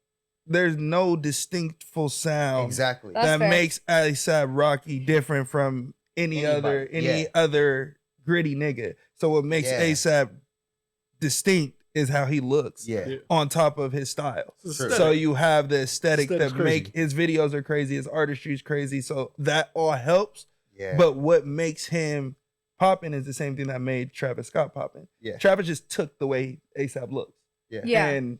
there's no distinctful sound exactly. That's that fair. makes A$AP Rocky different from any Anybody, other gritty nigga. So what makes Yeah. A$AP distinct is how he looks. Yeah. Yeah. On top of his style. It's Sure. aesthetic. So you have the aesthetic Aesthetic's that make crazy. his videos are crazy, his artistry is crazy. So that all helps. Yeah. But what makes him popping is the same thing that made Travis Scott popping. Yeah. Travis just took the way A$AP looks Yeah. and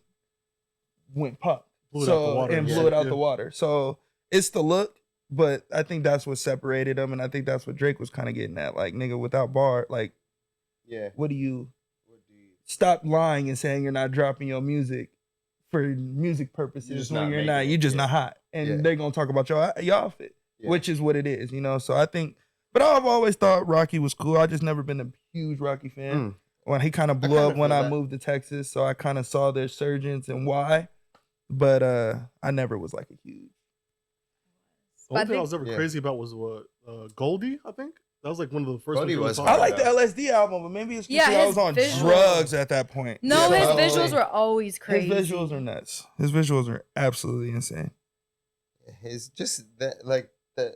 went pop. Blew it out the water. And Yeah. blew it out Yeah. the water. So it's the look, but I think that's what separated them, and I think that's what Drake was kind of getting at. Like, nigga, without bar, like, Yeah. what do you What do you? stop lying and saying you're not dropping your music for music purposes just when not you're making not, it, you're just yeah. not hot, and Yeah. they're gonna talk about your outfit, Yeah. which is what it is, you know. So I think, but I've always thought Rocky was cool. I just never been a huge Rocky fan. Mm. When he kind of blew kinda up when feel I that. moved to Texas, so I kind of saw their surgence and why. But I never was like a huge. The only I thing I think- was ever Yeah. crazy about was what Goldie, I think. That was like one of the first Goldie ones. was we I saw. like the LSD album, but maybe it's Yeah, because I his was on visuals- drugs at that point. No, Yeah, his probably. visuals were always crazy. His visuals are nuts. His visuals are absolutely insane. His just that like the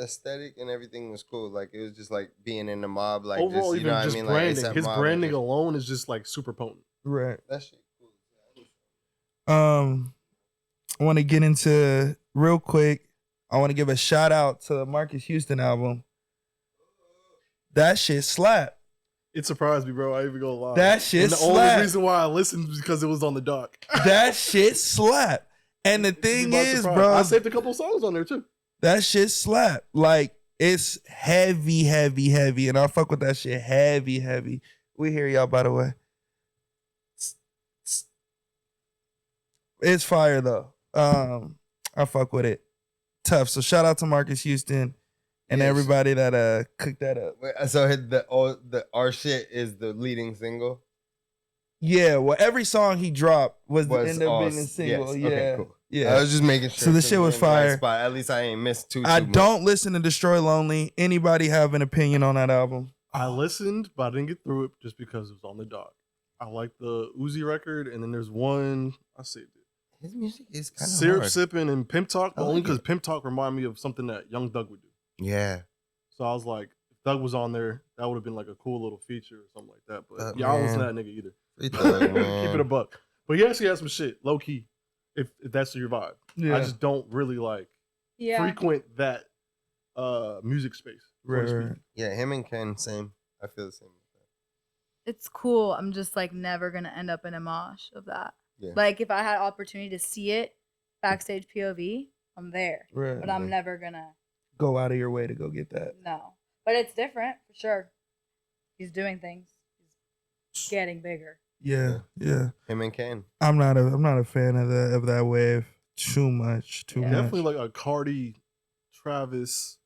aesthetic and everything was cool. Like it was just like being in the mob. Like Overall, just, you even know what I just mean? branding. Like, A$AP His Mob and branding just- alone is just like super potent. Right. That shit cool. I want to get into real quick. I want to give a shout out to the Marcus Houston album. That shit slap. It surprised me, bro. I ain't even gonna lie. That shit And the slap. only reason why I listened was because it was on the dock. That shit slap. And the thing By is, surprise. bro, I saved a couple songs on there too. that shit slap. Like, it's heavy, heavy, heavy. And I fuck with that shit heavy, heavy. We hear y'all, by the way. It's fire, though. I fuck with it. Tough. So shout out to Marcus Houston and Yes. everybody that cooked that up. Wait, so the our shit is the leading single. Yeah, well, every song he dropped was Was end up all- being a single. yes. Yeah. Okay, cool. Yeah. I was just making sure. So the 'cause shit we was in the right fire. spot. At least I ain't missed too I much. don't listen to Destroy Lonely. Anybody have an opinion on that album? I listened, but I didn't get through it just because it was on the dock. I like the Uzi record, and then there's one I saved it. His music is kind of Syrup hard. Sipping and Pimp Talk, but I only like because it. Pimp Talk reminded me of something that Young Thug would do. Yeah. So I was like, if Thug was on there, that would have been like a cool little feature or something like that. But Thug, yeah, I don't listen to man. that nigga either. Free Thug, Keep man. it a buck. But he actually has some shit, low key, if that's your vibe. Yeah. I just don't really like Yeah. frequent that music space. so to Right, speak. right. Yeah, him and Ken, same. I feel the same. It's cool. I'm just like never gonna end up in a mosh of that. Yeah. Like if I had opportunity to see it backstage POV, I'm there. Right. But I'm never gonna Go out of your way to go get that. no. But it's different for sure. He's doing things. He's getting bigger. Yeah, yeah. Him and Ken. I'm not a fan of that wave too much. Too Yeah. much. Definitely like a Cardi, Travis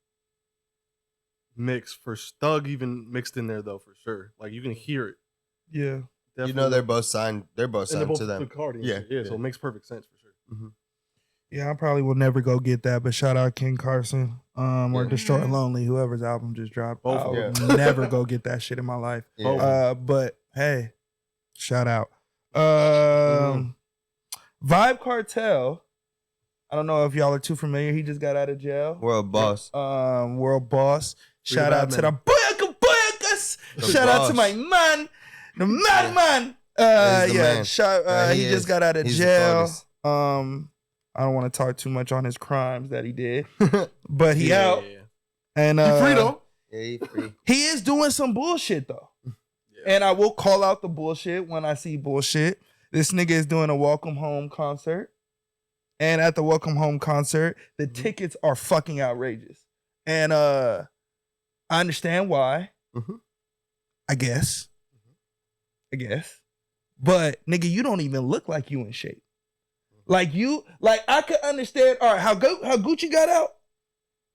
mix for Thug even mixed in there though for sure. Like you can hear it. Yeah. You know they're both signed. They're both and they're signed both to them. with Cardi. Yeah, Yeah, yeah. so it makes perfect sense for sure. Yeah, I probably will never go get that, but shout out King Carson, or Yeah. Destroy Mhm. Lonely, whoever's album just dropped. Both I of would them. never go get that shit in my life. Yeah. But hey, shout out. Mm-hmm. Vibe Cartel. I don't know if y'all are too familiar. He just got out of jail. World boss. World boss. Free Shout out to the Batman. boyakas. The Shout out to boss. my man, the madman. He's the Yeah. man. Shout. Yeah, he he just is. got out of He's the jail. coldest. I don't want to talk too much on his crimes that he did, but he yeah, out yeah. and He free though. Yeah, he free. he is doing some bullshit though. Yeah. And I will call out the bullshit when I see bullshit. This nigga is doing a welcome home concert. And at the welcome home concert, the tickets are fucking outrageous. And I understand why. I guess. But nigga, you don't even look like you in shape. Like I could understand, all right, how Gucci got out.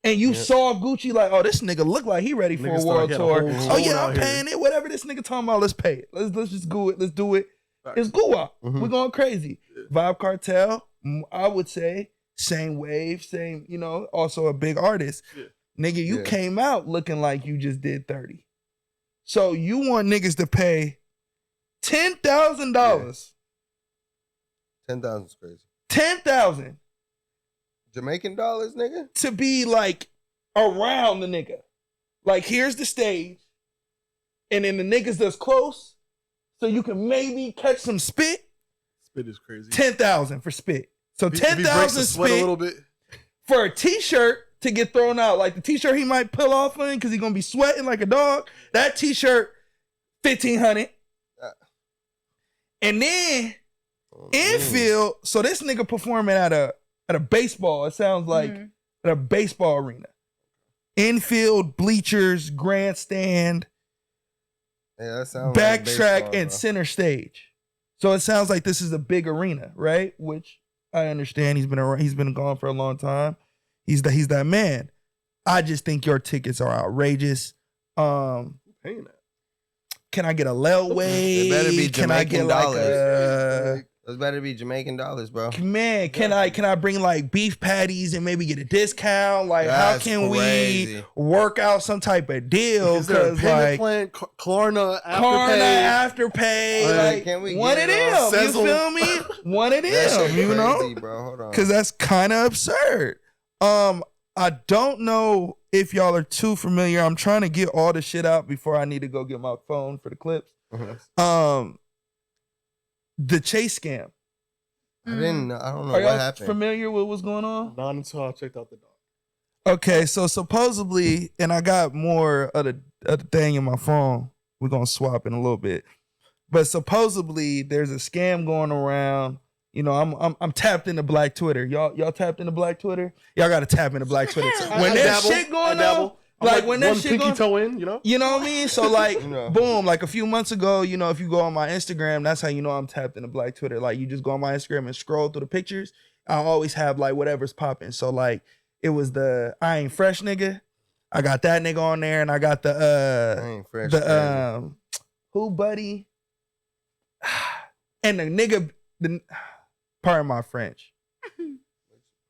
And you saw Gucci like, oh, this nigga look like he ready for a world tour. Oh yeah, I'm paying it. Whatever this nigga talking about, let's pay it. Let's just do it. Let's do it. It's Gua. We're going crazy. Vibe Cartel, I would say, same wave, same, also a big artist. Nigga, you came out looking like you just did 30. So you want niggas to pay $10,000. 10,000 is crazy. 10,000. Jamaican dollars, nigga? To be like around the nigga. Like here's the stage. And then the niggas that's close. So you can maybe catch some spit. Spit is crazy. 10,000 for spit. So 10,000 spit a little bit for a t-shirt to get thrown out. Like the t-shirt he might pull off in because he's gonna be sweating like a dog. That t-shirt, $1,500. And then infield. So this nigga performing at a baseball. It sounds like at a baseball arena. Infield, bleachers, grandstand, that sounds backtrack, like and center stage. So it sounds like this is a big arena, right? Which I understand. He's been gone for a long time. He's that man. I just think your tickets are outrageous. Who's paying that? Can I get a layaway? It better be Jamaican dollars. Like those better be Jamaican dollars, bro. Man, can I bring like beef patties and maybe get a discount? Like, That's how can crazy. we work out some type of deal? Is there a Because payment like plan? Klarna Afterpay, like can we one of get it on them. You Sezzle? feel me? One of That them. shit You know, crazy, bro. Hold on. because that's kind of absurd. I don't know if y'all are too familiar. I'm trying to get all the shit out before I need to go get my phone for the clips. The Chase scam. I don't know Are what y'all happened. familiar with what's going on? Not until I checked out the dog. Okay, so supposedly, and I got more of the thing in my phone. We're gonna swap in a little bit, but supposedly there's a scam going around. I'm tapped into Black Twitter. Y'all tapped into Black Twitter. Y'all gotta tap into Black Twitter. When that shit going on, like when that shit pinky going, toe in, you know what I mean? So like, No. boom, like a few months ago, if you go on my Instagram, that's how you know I'm tapped into Black Twitter. Like you just go on my Instagram and scroll through the pictures. I always have like whatever's popping. So like it was the I ain't fresh nigga. I got that nigga on there, and I got I the ain't fresh. who buddy, and the nigga. Pardon my French.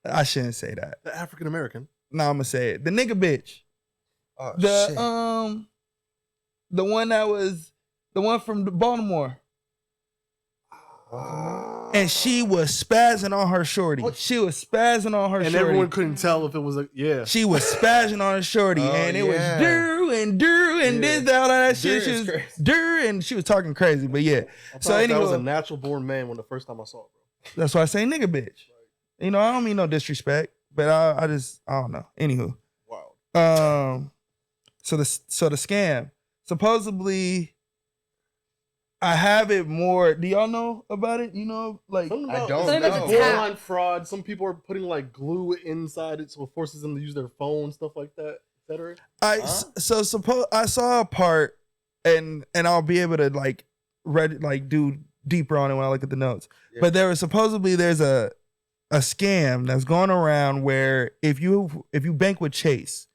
I shouldn't say that. The African American. No, I'm gonna say it. The nigga bitch. Oh, The shit. the one from Baltimore. And she was spazzing on her shorty. What? She was spazzing on her And shorty. everyone couldn't tell if it was She was spazzing on her shorty, Oh, and it yeah. was Drew and Yeah. this, all that Drew shit. She is was crazy. Drew, and she was talking crazy, but yeah. So that was a anyway, natural born man when the first time I saw it, bro. that's why I say nigga bitch. I don't mean no disrespect, but I don't know. Anywho, Wow. so the scam. Supposedly, I have it more. Do y'all know about it? Like Something I about- don't it's know. borderline fraud. Some people are putting like glue inside it so it forces them to use their phone, stuff like that, etc. I saw a part, and I'll be able to like do deeper on it when I look at the notes. Yeah. But there's a scam that's going around where if you bank with Chase,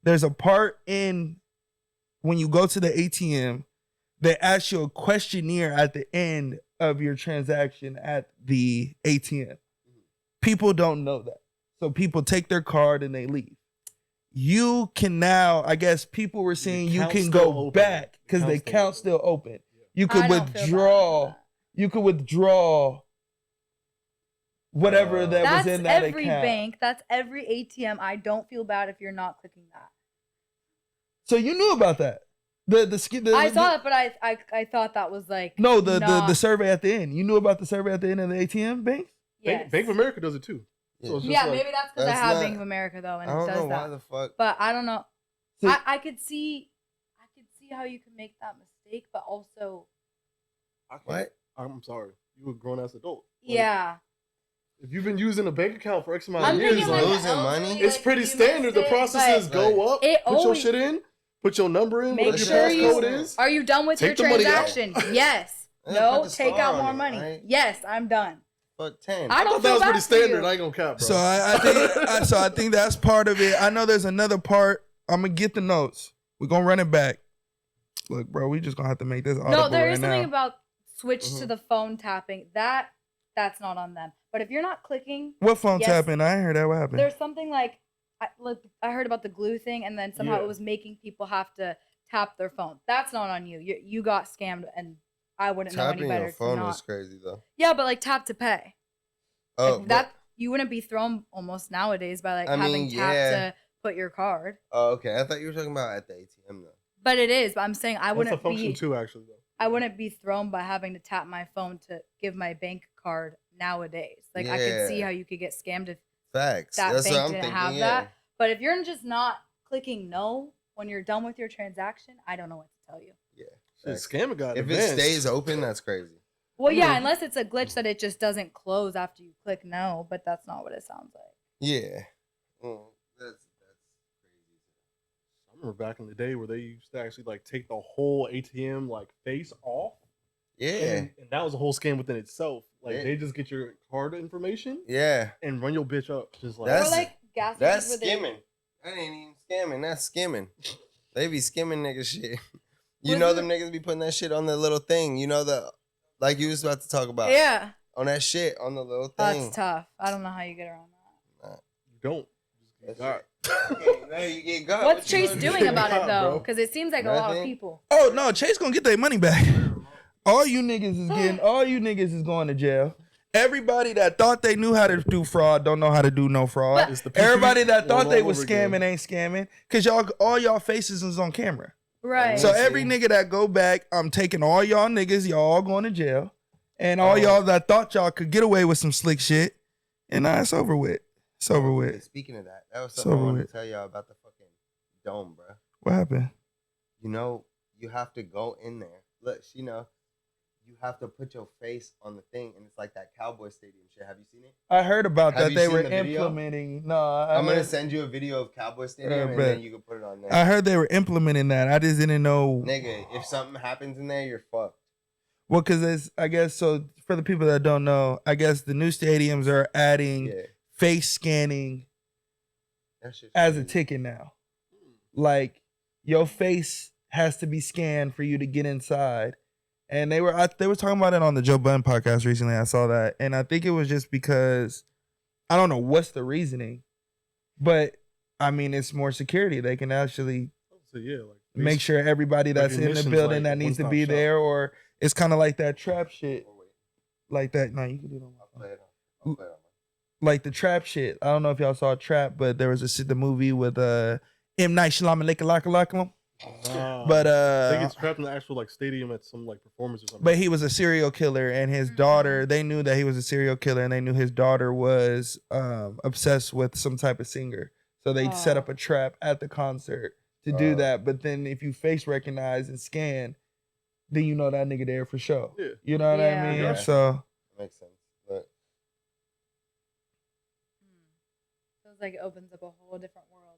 there's a part in when you go to the ATM, they ask you a questionnaire at the end of your transaction at the ATM. People don't know that. So people take their card and they leave. You can now, I guess people were saying you account's can still go open. back because the Account's still account's still open. You I could don't feel bad withdraw. about that. You could withdraw whatever that That's was in that every account. bank. That's every ATM. I don't feel bad if you're not clicking that. So you knew about that. I saw it, but I thought that was like the survey at the end. You knew about the survey at the end of the ATM banks? yes. Bank of America does it too. So it's just Yeah, like- maybe that's because I That's have not- Bank of America though, and I it don't does know why that. the fuck. But I don't know. So- I could see how you can make that mistake. mistake, but also What? I'm sorry. You a grown ass adult. Like, yeah. If you've been using a bank account for X amount I'm of years, thinking like, like losing money? elderly, it's like, pretty you standard. The missed it, process is but go up, it put your always- shit in, put your number in, Make whatever sure your you- passcode is. Are you done with Take your the money out. transaction? Yes. Yeah, No, put the take star out on more it, money. right? Yes, I'm done. Fuck 10. I I don't thought that feel was bad pretty for standard. you. I ain't gonna cap, bro. So I think that's part of it. I know there's another part. I'm gonna get the notes. We're gonna run it back. Look, bro, we just gonna have to make this audible No, there right is something now. about switch to Mhm. the phone tapping. That's not on them. But if you're not clicking, What phone Yes. tapping? I ain't heard that. What happened? there's something like I heard about the glue thing, and then somehow Yeah. it was making people have to tap their phone. That's not on you. You got scammed, and I wouldn't know Tapping any better your to phone not. is crazy though. Yeah, but like tap to pay. Oh, Like, that you wouldn't be thrown almost nowadays by like I having mean, tap yeah. to put your card. oh, okay. I thought you were talking about at the ATM though. But it is. But I'm saying I That's a wouldn't function be. too, actually, though. I wouldn't be thrown by having to tap my phone to give my bank card nowadays. Like I could see Yeah. how you could get scammed if Facts. that That's bank what I'm didn't thinking. have Yeah. that. But if you're just not clicking no when you're done with your transaction, I don't know what to tell you. Yeah. Shit, Facts. scamming got If advanced. it stays open, that's crazy. Well, yeah, Mhm. unless it's a glitch that it just doesn't close after you click no, but that's not what it sounds like. Yeah. That's crazy. I remember back in the day where they used to actually like take the whole ATM like face off. Yeah. And that was a whole scam within itself. Like Yeah. they just get your card information Yeah. and run your bitch up. Just like That's- Or like gas That's stations where they- skimming. That ain't even scamming. That's skimming. They be skimming nigga shit. You Was know it- them niggas be putting that shit on the little thing. You know the like you was about to talk about. Yeah, On that shit on the little thing. that's tough. I don't know how you get around that. you don't. That's Just get it. No, you get got. What's What you Chase gonna doing do? about it though? Bro. Because it seems like a lot of Nothing. people. Oh no, Chase gonna get their money back. All you niggas is getting. All you niggas is going to jail. Everybody that thought they knew how to do fraud don't know how to do no fraud. But- It's the PPP Everybody that thought all they was over again. scamming ain't scamming, cause all y'all faces is on camera. Right. So see. every nigga that go back, I'm taking all y'all niggas. Y'all all going to jail, and all Oh. y'all that thought y'all could get away with some slick shit, and now it's over with. It's over Hey, with. speaking of that, that was It's something I over wanted with. to tell y'all about the fucking dome, bro. What happened? You know, you have to go in there. Look, you know, you have to put your face on the thing, and it's like that Cowboy Stadium shit. Have you seen it? I heard about Have that you they seen were the video? implementing. No, I I'm gonna heard- send you a video of Cowboy Stadium, and bet. then you can put it on there. I heard they were implementing that. I just didn't know. Nigga, if something happens in there, you're fucked. Well, because it's, I guess, so for the people that don't know, I guess the new stadiums are adding Yeah, face scanning that shit's as a crazy. ticket now. Like, your face has to be scanned for you to get inside. And they were talking about it on the Joe Budden podcast recently. I saw that. And I think it was just because, I don't know what's the reasoning, but I mean, it's more security. They can actually So yeah, like make sure everybody that's in the recognition's building like that a needs to one-stop be shop. there, or it's kind of like that trap shit. Oh, wait, Like that. No, you can do it on my I'll phone. play it on. I'll play it on. Like the trap shit. I don't know if y'all saw Trap, but there was the movie with M Night Shyamalan, but they get trapped in the actual like stadium at some like performance or something. but he was a serial killer, and his daughter. They knew that he was a serial killer, and they knew his daughter was obsessed with some type of singer. So they set Oh. up a trap at the concert to do Oh. that. But then if you face recognize and scan, then you know that nigga there for sure. Yeah. You know what Yeah. I mean? Yeah. So Makes sense. But Feels like it opens up a whole different world.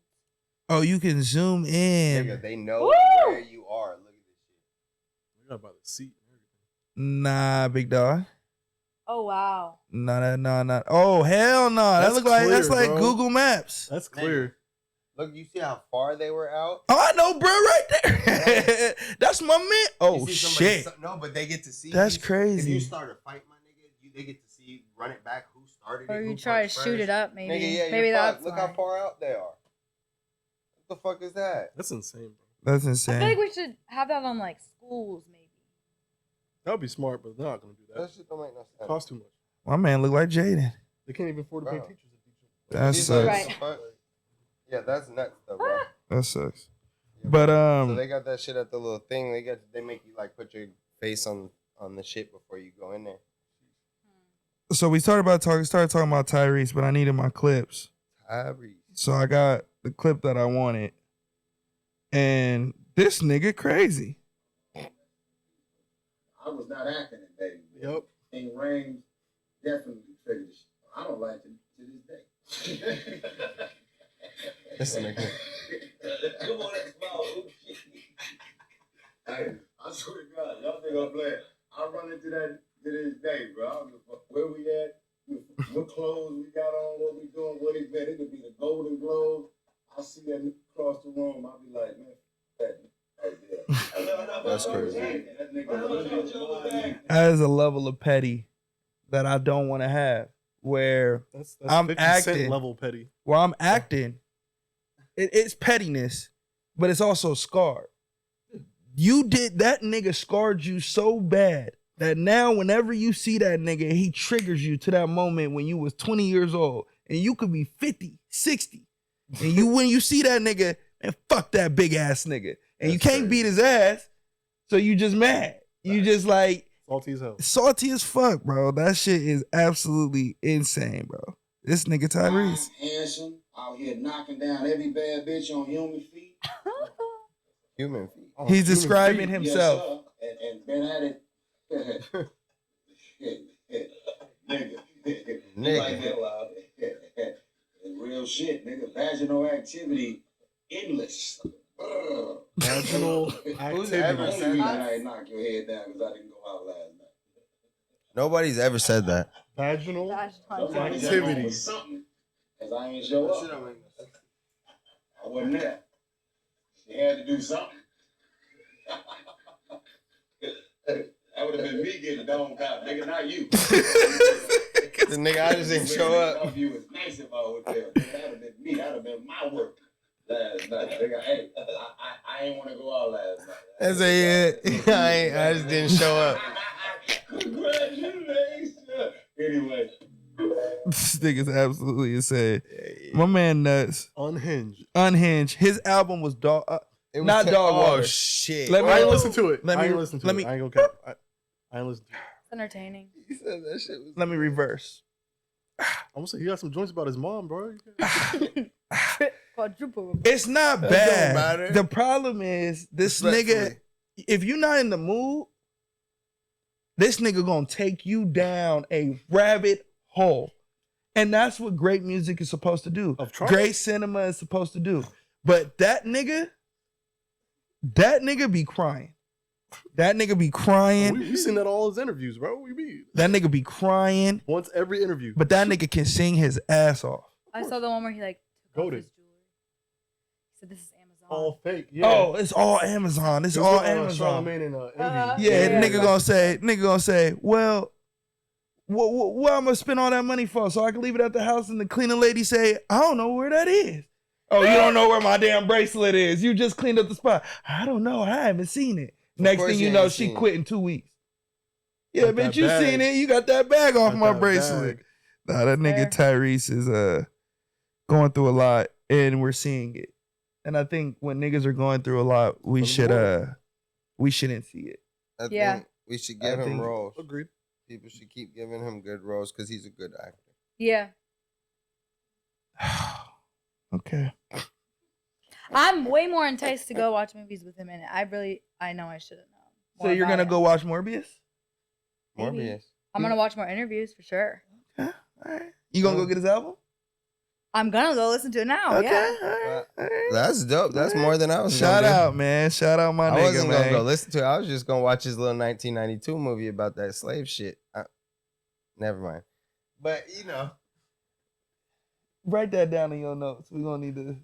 oh, you can zoom in. nigga, they know Woo! where you are. Look at this shit. We got by the seat and everything. Nah, big dog. Oh wow. No. Oh, hell no. That That's look like that's clear, like bro. Google Maps. That's clear. Look, you see how far they were out? Oh, I know, bro, right there. That's my man. You Oh see somebody- shit. No, but they get to see. That's If crazy. you start a fight, my nigga, they get to see run it back. Who started it? Or who you try to punched shoot first. it up, maybe. Nigga, yeah, Maybe you're that's fucked. Look why. how far out they are. What the fuck is that? That's insane, bro. That's I insane. feel like we should have that on like schools, maybe. That would be smart, but they're not gonna do that. That shit don't make no It sense. costs too much. My man look like Jaden. They can't even afford to pay Bro. teachers to teach them. That These sucks. like, Right. what the fuck? Yeah, that's nuts though, bro. That sucks. Yeah, But so they got that shit at the little thing. They make you like put your face on the shit before you go in there. so we started talking about Tyrese, but I needed my clips. Tyrese. So I got the clip that I wanted. And this nigga crazy. was not acting in Baby Boy. Yep. King Reigns definitely triggered the shit. I don't like it to this day. This nigga. Come on, let's go. Hey, I swear to God, y'all think I'm playing. I run into that to this day, bro. I don't give a fuck where we at, what clothes we got on, what we doing, what it been. It could be the Golden Globe. I see that nigga across the room. I'll be like, man, that right there. That's crazy. That nigga, That is a level of petty that I don't want to have. Where That's I'm 50 Cent acting. level petty. where I'm acting, it's pettiness, but it's also scarred. You did that nigga scarred you so bad that now whenever you see that nigga, he triggers you to that moment when you was 20 years old and you could be 50, 60. And you when you see that nigga, and fuck that big ass nigga. And you That's can't crazy. beat his ass, so you just mad. You just like Salty as hell. salty as fuck, bro. That shit is absolutely insane, bro. This nigga Tyrese. I'm handsome, out here knocking down every bad bitch on human feet. Human feet. Oh, He's human describing feet. himself. Yes, sir. And been at it. Nigga. Nigga. Like that loud. Real shit, nigga. Vaginal activity, endless. Vaginal Who's activity. ever said that? I ain't knock your head down because I didn't go out last night. Nobody's ever said that. Vaginal Somebody said activity. wrong with something, because I ain't show up. I wasn't there. She had to do something. That would have been me getting domed out, nigga, not you. The nigga, I just didn't show up. You was nice if I was there. That would have been me. That would have been my work last night. Nigga, hey, I ain't want to go out last night. That's it. I just didn't show up. Congratulations. Anyway. This nigga's absolutely insane. My man nuts. Unhinged. Unhinged. His album was dog. It was Not dog Oh water. shit. Let me- I ain't listen to it. let I me- ain't listen to let it. me- I ain't gonna cap. I ain't listen to it. It's entertaining. He said that shit was. Let me reverse. I'm gonna say he got some joints about his mom, bro. Quadruple. It's not That bad. don't matter. The problem is this nigga. Respectfully. If you're not in the mood, this nigga gonna take you down a rabbit hole, and that's what great music is supposed to do. Of trying. Great cinema is supposed to do. But that nigga be crying. That nigga be crying. We seen that all his interviews, bro. We be That nigga be crying. once every interview. But that nigga can sing his ass off. I saw the one where he like took off Goated. his jewelry. He said, "This is Amazon." all fake. Yeah. Oh, it's all Amazon. It's all Amazon. Charlamagne and Uh-huh. Envy. Yeah, nigga gonna say, well, what I'm gonna spend all that money for? So I can leave it at the house and the cleaning lady say, I don't know where that is. Oh, you don't know where my damn bracelet is. You just cleaned up the spot. I don't know. I haven't seen it. Next course thing you you know, ain't she seen quit in 2 weeks. Yeah, Got bitch, that you bag. seen it. You got that bag off Got my that bracelet. bag. Nah, that nigga Tyrese is going through a lot, and we're seeing it. And I think when niggas are going through a lot, we shouldn't see it. I Yeah. think we should give him think- roles. Agreed. People should keep giving him good roles because he's a good actor. Yeah. Okay. I'm way more enticed to go watch movies with him in it. I know I should have known. So more you're about gonna it. go watch Morbius? Maybe. Morbius. I'm gonna watch more interviews for sure. All right. You gonna go get his album? I'm gonna go listen to it now. Okay. Yeah. All right. All right. That's dope. That's more than I was Shout gonna do. out, man. Shout out my I nigga, wasn't man. gonna go listen to it. I was just gonna watch his little 1992 movie about that slave shit. Never mind. But you know, Write that down in your notes. We're gonna need the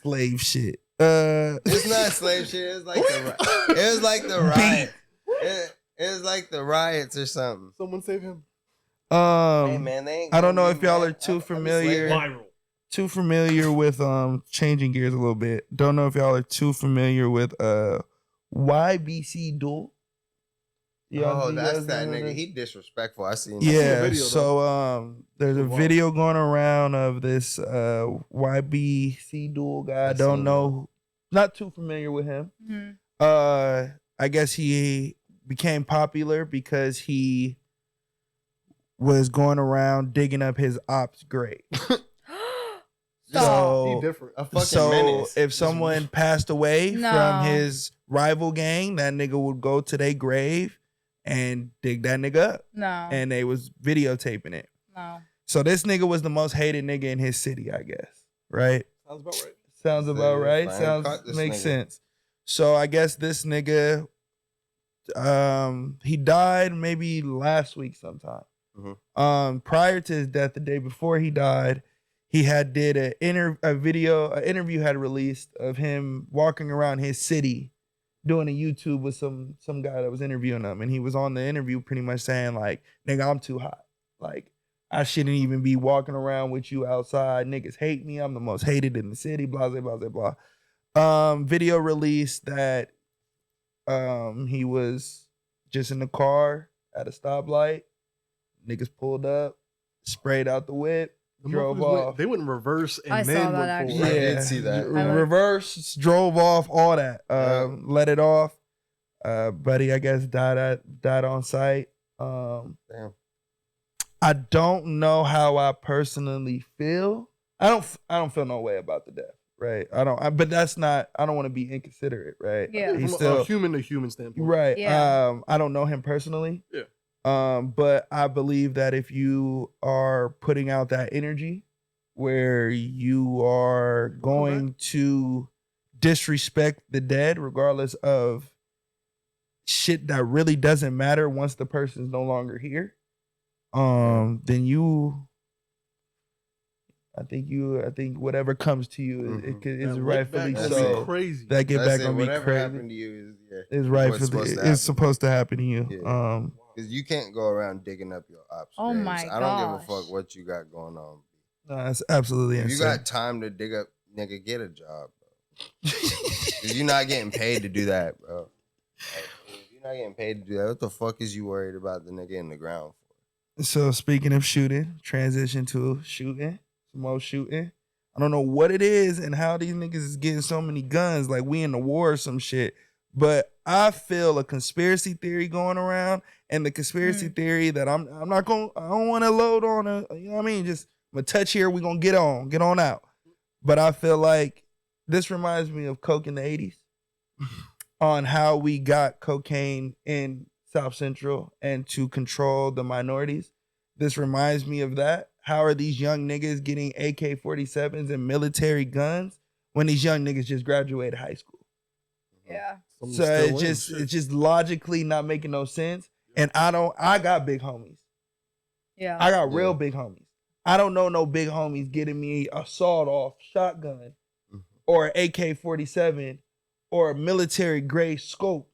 slave shit. it's not slave shit. It was like it was like the riot. It was like the riots or something. Someone save him. Hey man, they ain't I don't gonna know be if y'all mad. are too I'm a familiar. slave. Viral. with changing gears a little bit. Don't know if y'all are too familiar with YBC Duel. Oh, you that's guys that know nigga. that? He disrespectful. I seen. seen the Yeah, video, so there's a Wow. video going around of this YBC Duel guy. I I've don't seen know, not too familiar with him. Mhm. I guess he became popular because he was going around digging up his ops grave. He So, different. A fucking so menace. if someone passed away No. from his rival gang, that nigga would go to their grave and dig that nigga up. No. And they was videotaping it. No. So this nigga was the most hated nigga in his city, I guess. Right? Sounds about right. Sounds about right. Makes sense. So I guess this nigga, he died maybe last week sometime. Mhm. Prior to his death, the day before he died, he had did an interview had released of him walking around his city doing a YouTube with some guy that was interviewing him, and he was on the interview pretty much saying like, nigga, I'm too hot. Like, I shouldn't even be walking around with you outside. Niggas hate me. I'm the most hated in the city, blah, blah, blah, blah. Video released that he was just in the car at a stoplight. Niggas pulled up, sprayed out the whip, drove off. They went in reverse and I saw then that went actually. forward. I did see that. Reverse, drove off, all that. Let it off. Buddy, I guess died on site. Damn. I don't know how I personally feel. I don't feel no way about the death, right? But that's not. I don't want to be inconsiderate, right? Yeah. He's From still a human to human standpoint. right. Yeah. I don't know him personally. Yeah. But I believe that if you are putting out that energy where you are going to disrespect the dead, regardless of shit that really doesn't matter once the person's no longer here, then I think whatever comes to you is rightfully That so. crazy. That get back gonna be whatever crazy. happened to you Is what's rightfully supposed to it's supposed to happen to you. Yeah. Because you can't go around digging up your ops. Oh graves. my I don't give a gosh. fuck what you got going on. No, that's absolutely If you insane. got time to dig up, nigga, get a job, bro. Because you're not getting paid to do that, bro. Like, if you're not getting paid to do that, what the fuck is you worried about the nigga in the ground for? So speaking of shooting, transition to shooting, some more shooting. I don't know what it is and how these niggas is getting so many guns, like we in the war or some shit. But I feel a conspiracy theory going around, and the conspiracy theory that I don't want to load on you know what I mean? Just I'm gonna touch here, we gonna get on out. But I feel like this reminds me of Coke in the 80s on how we got cocaine in South Central and to control the minorities. This reminds me of that. How are these young niggas getting AK-47s and military guns when these young niggas just graduated high school? Yeah. So it's just logically not making no sense. And I got big homies. Yeah. I got real big homies. I don't know no big homies getting me a sawed-off shotgun or an AK-47 or a military grade scope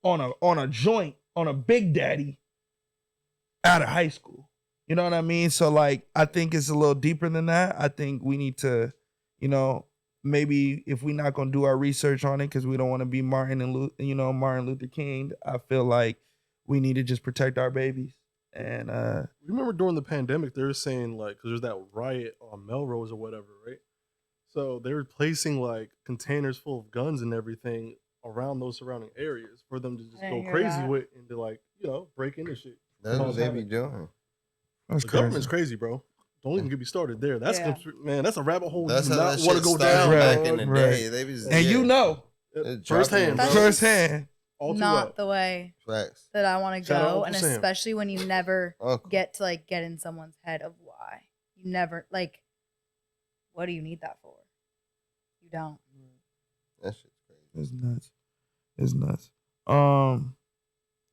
on a joint, on a Big Daddy out of high school. You know what I mean? So like, I think it's a little deeper than that. I think we need to, maybe if we're not gonna do our research on it because we don't want to be Martin Luther King, I feel like we need to just protect our babies. And remember during the pandemic, they were saying like, because there's that riot on Melrose or whatever, right? So they were placing like containers full of guns and everything around those surrounding areas for them to just go crazy with and to like, break into shit. That's what they be doing. that's The crazy. government's crazy, bro. Don't even get me started there. That's man, that's a rabbit hole That's you do how not that want shit to go started down. back in the Right. day. They was, And you know, Firsthand, bro. That's firsthand. All too not well. the way Facts. that I want to Shout out go, Uncle and Sam. especially when you never Uncle. get to like get in someone's head of why. You never like. What do you need that for? You don't. That shit's crazy. It's nuts. It's nuts.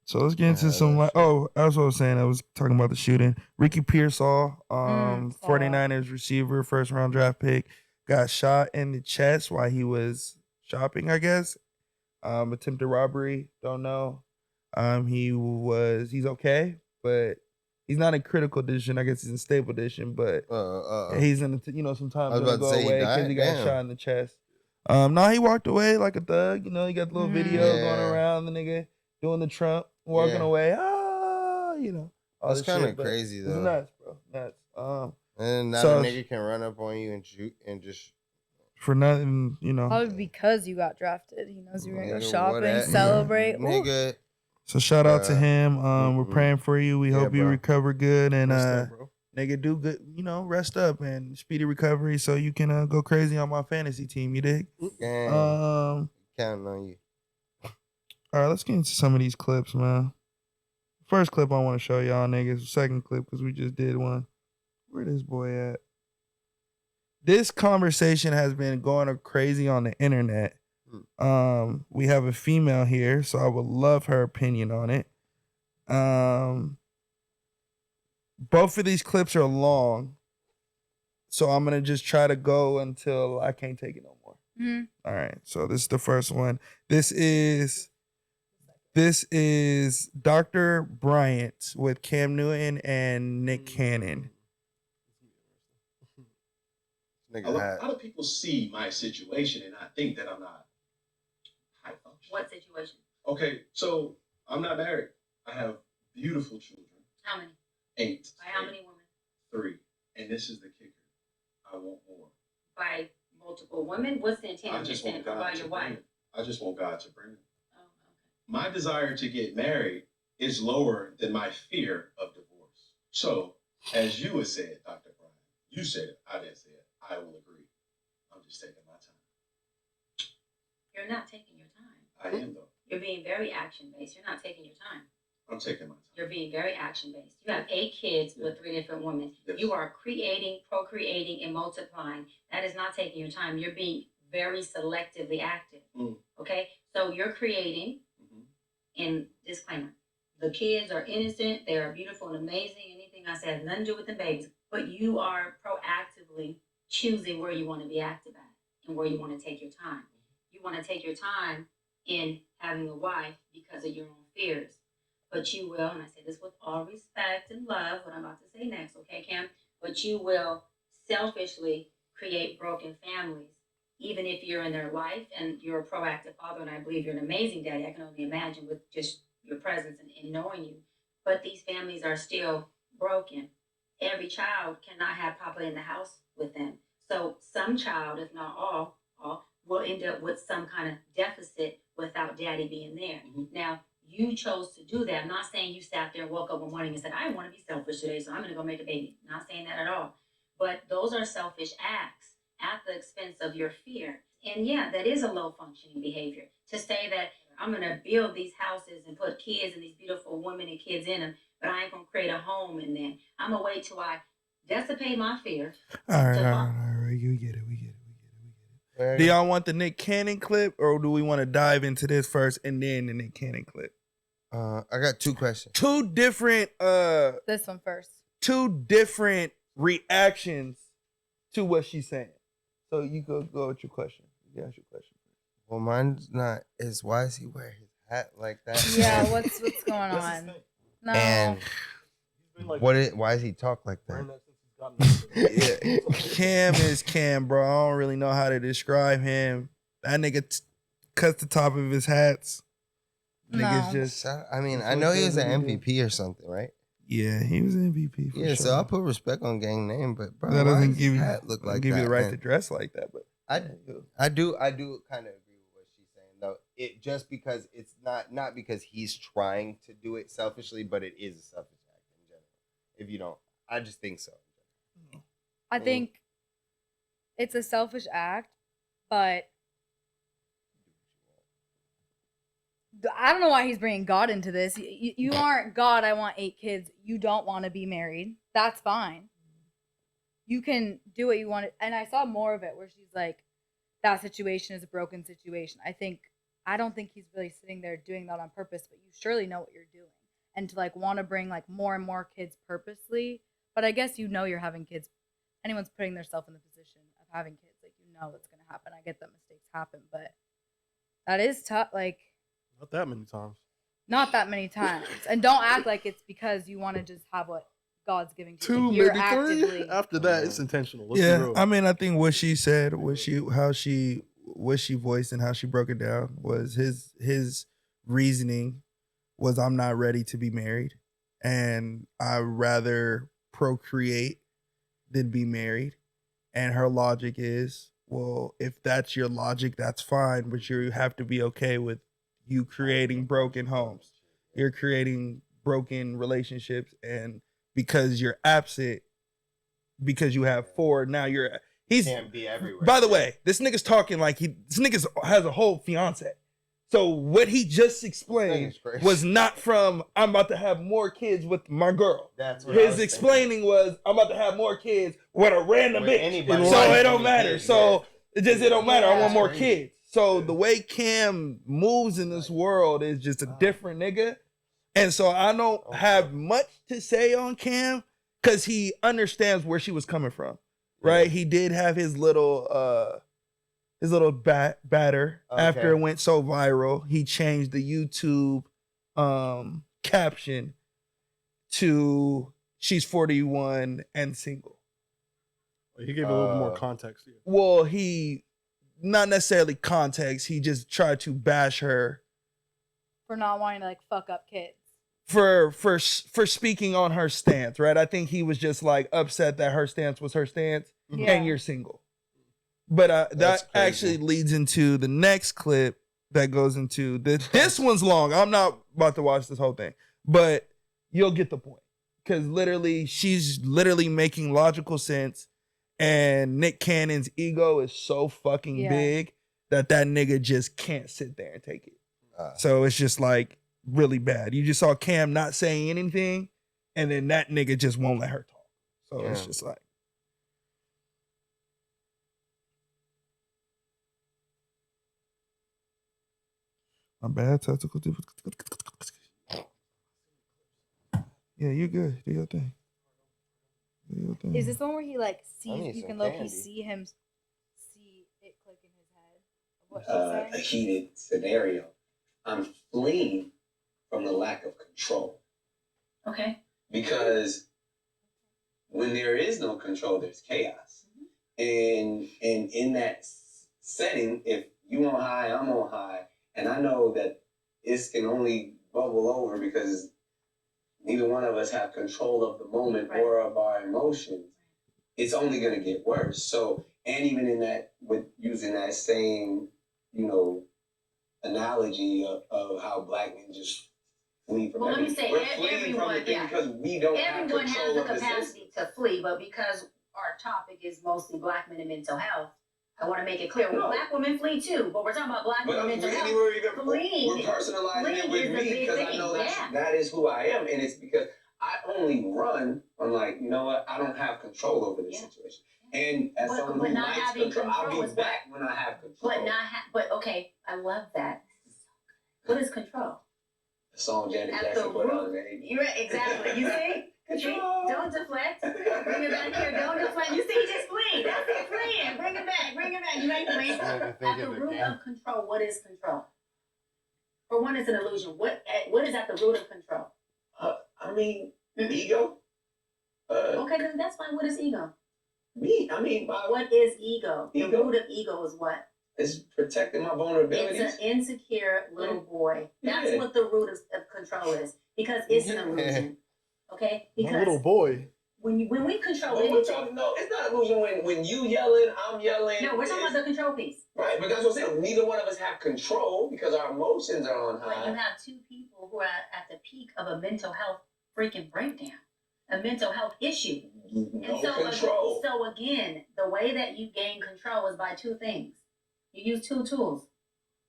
So let's get into Yeah, some that that's what I was saying. I was talking about the shooting. Ricky Pearsall, Saw. 49ers receiver, first round draft pick, got shot in the chest while he was shopping, I guess. Attempted robbery, don't know. He's okay, but he's not in critical condition. I guess he's in stable condition, but he's in sometimes I was he'll about to go say he away because died? he got Damn. shot in the chest. No, he walked away like a thug. He got the little video Yeah. going around, the nigga doing the Trump, walking Yeah. away. All That's this kind shit, of but crazy It's though. nuts, bro. Nuts. And now So- the nigga can run up on you and shoot and just For nothing, Probably because you got drafted. He knows you're gonna go Nigga, shopping, what celebrate. Ooh. nigga. So shout out to Bruh. him. We're Mhm. praying for you. We Yeah, hope you bro. recover good and Understand, bro. nigga do good. Rest up and speedy recovery so you can go crazy on my fantasy team. You dig? Gang, Um, counting on you. All right, let's get into some of these clips, man. First clip I want to show y'all niggas. Second clip, because we just did one. Where this boy at? This conversation has been going crazy on the internet. We have a female here, so I would love her opinion on it. Both of these clips are long, so I'm gonna just try to go until I can't take it no more. Mm-hmm. All right, so this is the first one. This is Dr. Bryant with Cam Newton and Nick Cannon. A lot of people see my situation and I think that I'm not high function. What situation? Okay, so I'm not married. I have beautiful children. How many? 8. By how many women? 3. And this is the kicker. I want more. By multiple women? What's the intent I of just consent want by God your to wife? bring it. I just want God to bring it. Oh, okay. My desire to get married is lower than my fear of divorce. So, as you have said, Dr. Brian, you said it, I didn't say it. I will agree. I'm just taking my time. You're not taking your time. I am, though. You're being very action-based. You're not taking your time. I'm taking my time. You're being very action-based. You have 8 kids with 3 different women. Yes. You are creating, procreating, and multiplying. That is not taking your time. You're being very selectively active. Okay? So you're creating, and disclaimer, the kids are innocent. They are beautiful and amazing. Anything I said has nothing to do with the babies. But you are proactively choosing where you want to be active at and where you want to take your time. You want to take your time in having a wife because of your own fears. But you will, and I say this with all respect and love, what I'm about to say next, okay, Cam? But you will selfishly create broken families, even if you're in their life and you're a proactive father, and I believe you're an amazing daddy. I can only imagine with just your presence and knowing you. But these families are still broken. Every child cannot have Papa in the house with them. So some child, if not all, will end up with some kind of deficit without daddy being there. Now, you chose to do that. I'm not saying you sat there and woke up one morning and said, I want to be selfish today, so I'm going to go make a baby. Not saying that at all. But those are selfish acts at the expense of your fear. And yeah, that is a low functioning behavior. To say that I'm going to build these houses and put kids and these beautiful women and kids in them, but I ain't going to create a home in them. I'm going to wait till I dissipate my fear. All right. You get it. We get it. Do y'all want the Nick Cannon clip, or do we want to dive into this first and then the Nick Cannon clip? I got 2 questions. Two different This one first. 2 different reactions to what she's saying. So you go with your question. You ask your question. Well, mine's not is why does he wear his hat like that? Yeah, what's going on? No. And Like, why does he talk like that? Yeah, Cam is Cam, bro. I don't really know how to describe him. That nigga cuts the top of his hats. Niggas just. I mean, I know he was an MVP or something, right? Yeah, he was an MVP. Yeah, sure. so I'll put respect on gang name, but bro, that doesn't give you look like give that, you the right man. to dress like that. But I do kind of agree with what she's saying though. It just because it's not because he's trying to do it selfishly, but it is a selfish act in general. If you don't, I just think so. I think it's a selfish act, but I don't know why he's bringing God into this. You aren't God. I want 8 kids. You don't want to be married. That's fine. You can do what you want. And I saw more of it where she's like, that situation is a broken situation. I don't think he's really sitting there doing that on purpose, but you surely know what you're doing. And to like want to bring like more and more kids purposely. But I guess you're having kids. Anyone's putting themselves in the position of having kids, like what's gonna happen. I get that mistakes happen, but that is tough. Like not that many times. Not that many times. And don't act like it's because you want to just have what God's giving to 2, you. maybe 3. After that, it's intentional. Let's yeah, be real. I mean, I think what she said, what she voiced and how she broke it down was his reasoning was I'm not ready to be married, and I'd rather procreate than be married. And her logic is, well, if that's your logic, that's fine, but you have to be okay with you creating broken homes. You're creating broken relationships, and because you're absent, because you have 4, now he's Can't be everywhere. By the way, this nigga's talking like this nigga has a whole fiance. So what he just explained was not from I'm about to have more kids with my girl. That's what I His was explaining was I'm about to have more kids with a random With bitch. anybody. So it don't matter. Kids, So it don't matter. I want more Crazy. kids. So the way Cam moves in this world is just a different nigga. And so I don't have much to say on Cam because he understands where she was coming from. Right? He did have his little batter after it went so viral. He changed the YouTube caption to she's 41 and single. He gave a little bit more context. Yeah. Well, he not necessarily context. He just tried to bash her For not wanting to like fuck up kids. for speaking on her stance, right? I think he was just like upset that her stance was her stance, Yeah. and you're single. But that actually leads into the next clip that goes into this one's long. I'm not about to watch this whole thing, but you'll get the point. Because literally, she's literally making logical sense, and Nick Cannon's ego is so fucking big that nigga just can't sit there and take it. So it's just like really bad. You just saw Cam not saying anything, and then that nigga just won't let her talk. So it's just like. My bad. Tactical difficulty. Yeah, you good. Do your thing. Do your thing. Is this the one where he like I need sees you some can low key candy. see him see it click in his head? What she's A saying? heated scenario. I'm fleeing from the lack of control Okay. because when there is no control, there's chaos. And in that setting, if you on high, I'm on high, and I know that this can only bubble over because neither one of us have control of the moment or of our emotions, it's only going to get worse. So, and even in that, with using that same, analogy of how black men just flee from Well, let me everything. say, We're fleeing everyone, from the thing because we don't have everyone has control the of the system. capacity to flee, but because our topic is mostly black men and mental health, I want to make it clear. No. Black women flee too, but we're talking about black men But and mental health. we're personalizing it with fleeing is a me big because I thing, know that is who I am, and it's because I only run. I'm like, you know what? I don't have control over this situation, and as someone who not likes having control, I'll control be is back when I have control. But okay, I love that. What is control? The song Janet At Jackson the put root, on there. you're right, exactly. You see? Control. Don't deflect. Bring it back here. Don't deflect. You see, just flee. That's it. Fleeing. Bring it back. Bring it back. You ain't fleeing. At the root of control, what is control? For one, it's an illusion. What is at the root of control? I mean, ego. Okay, then that's fine. What is ego? What is ego? Ego? The root of ego is what? It's protecting my vulnerabilities. It's an insecure little boy. That's Yeah. what the root of control is. Because it's an illusion. Okay? My Because little boy. when we control But we're anything. talking, no, it's not illusion when you yelling, I'm yelling. No, we're talking about the control piece. Right, but that's what I'm saying. Neither one of us have control because our emotions are on But high. you have two people who are at the peak of a mental health freaking breakdown, a mental health issue. No control. So again, the way that you gain control is by two things. You use two tools.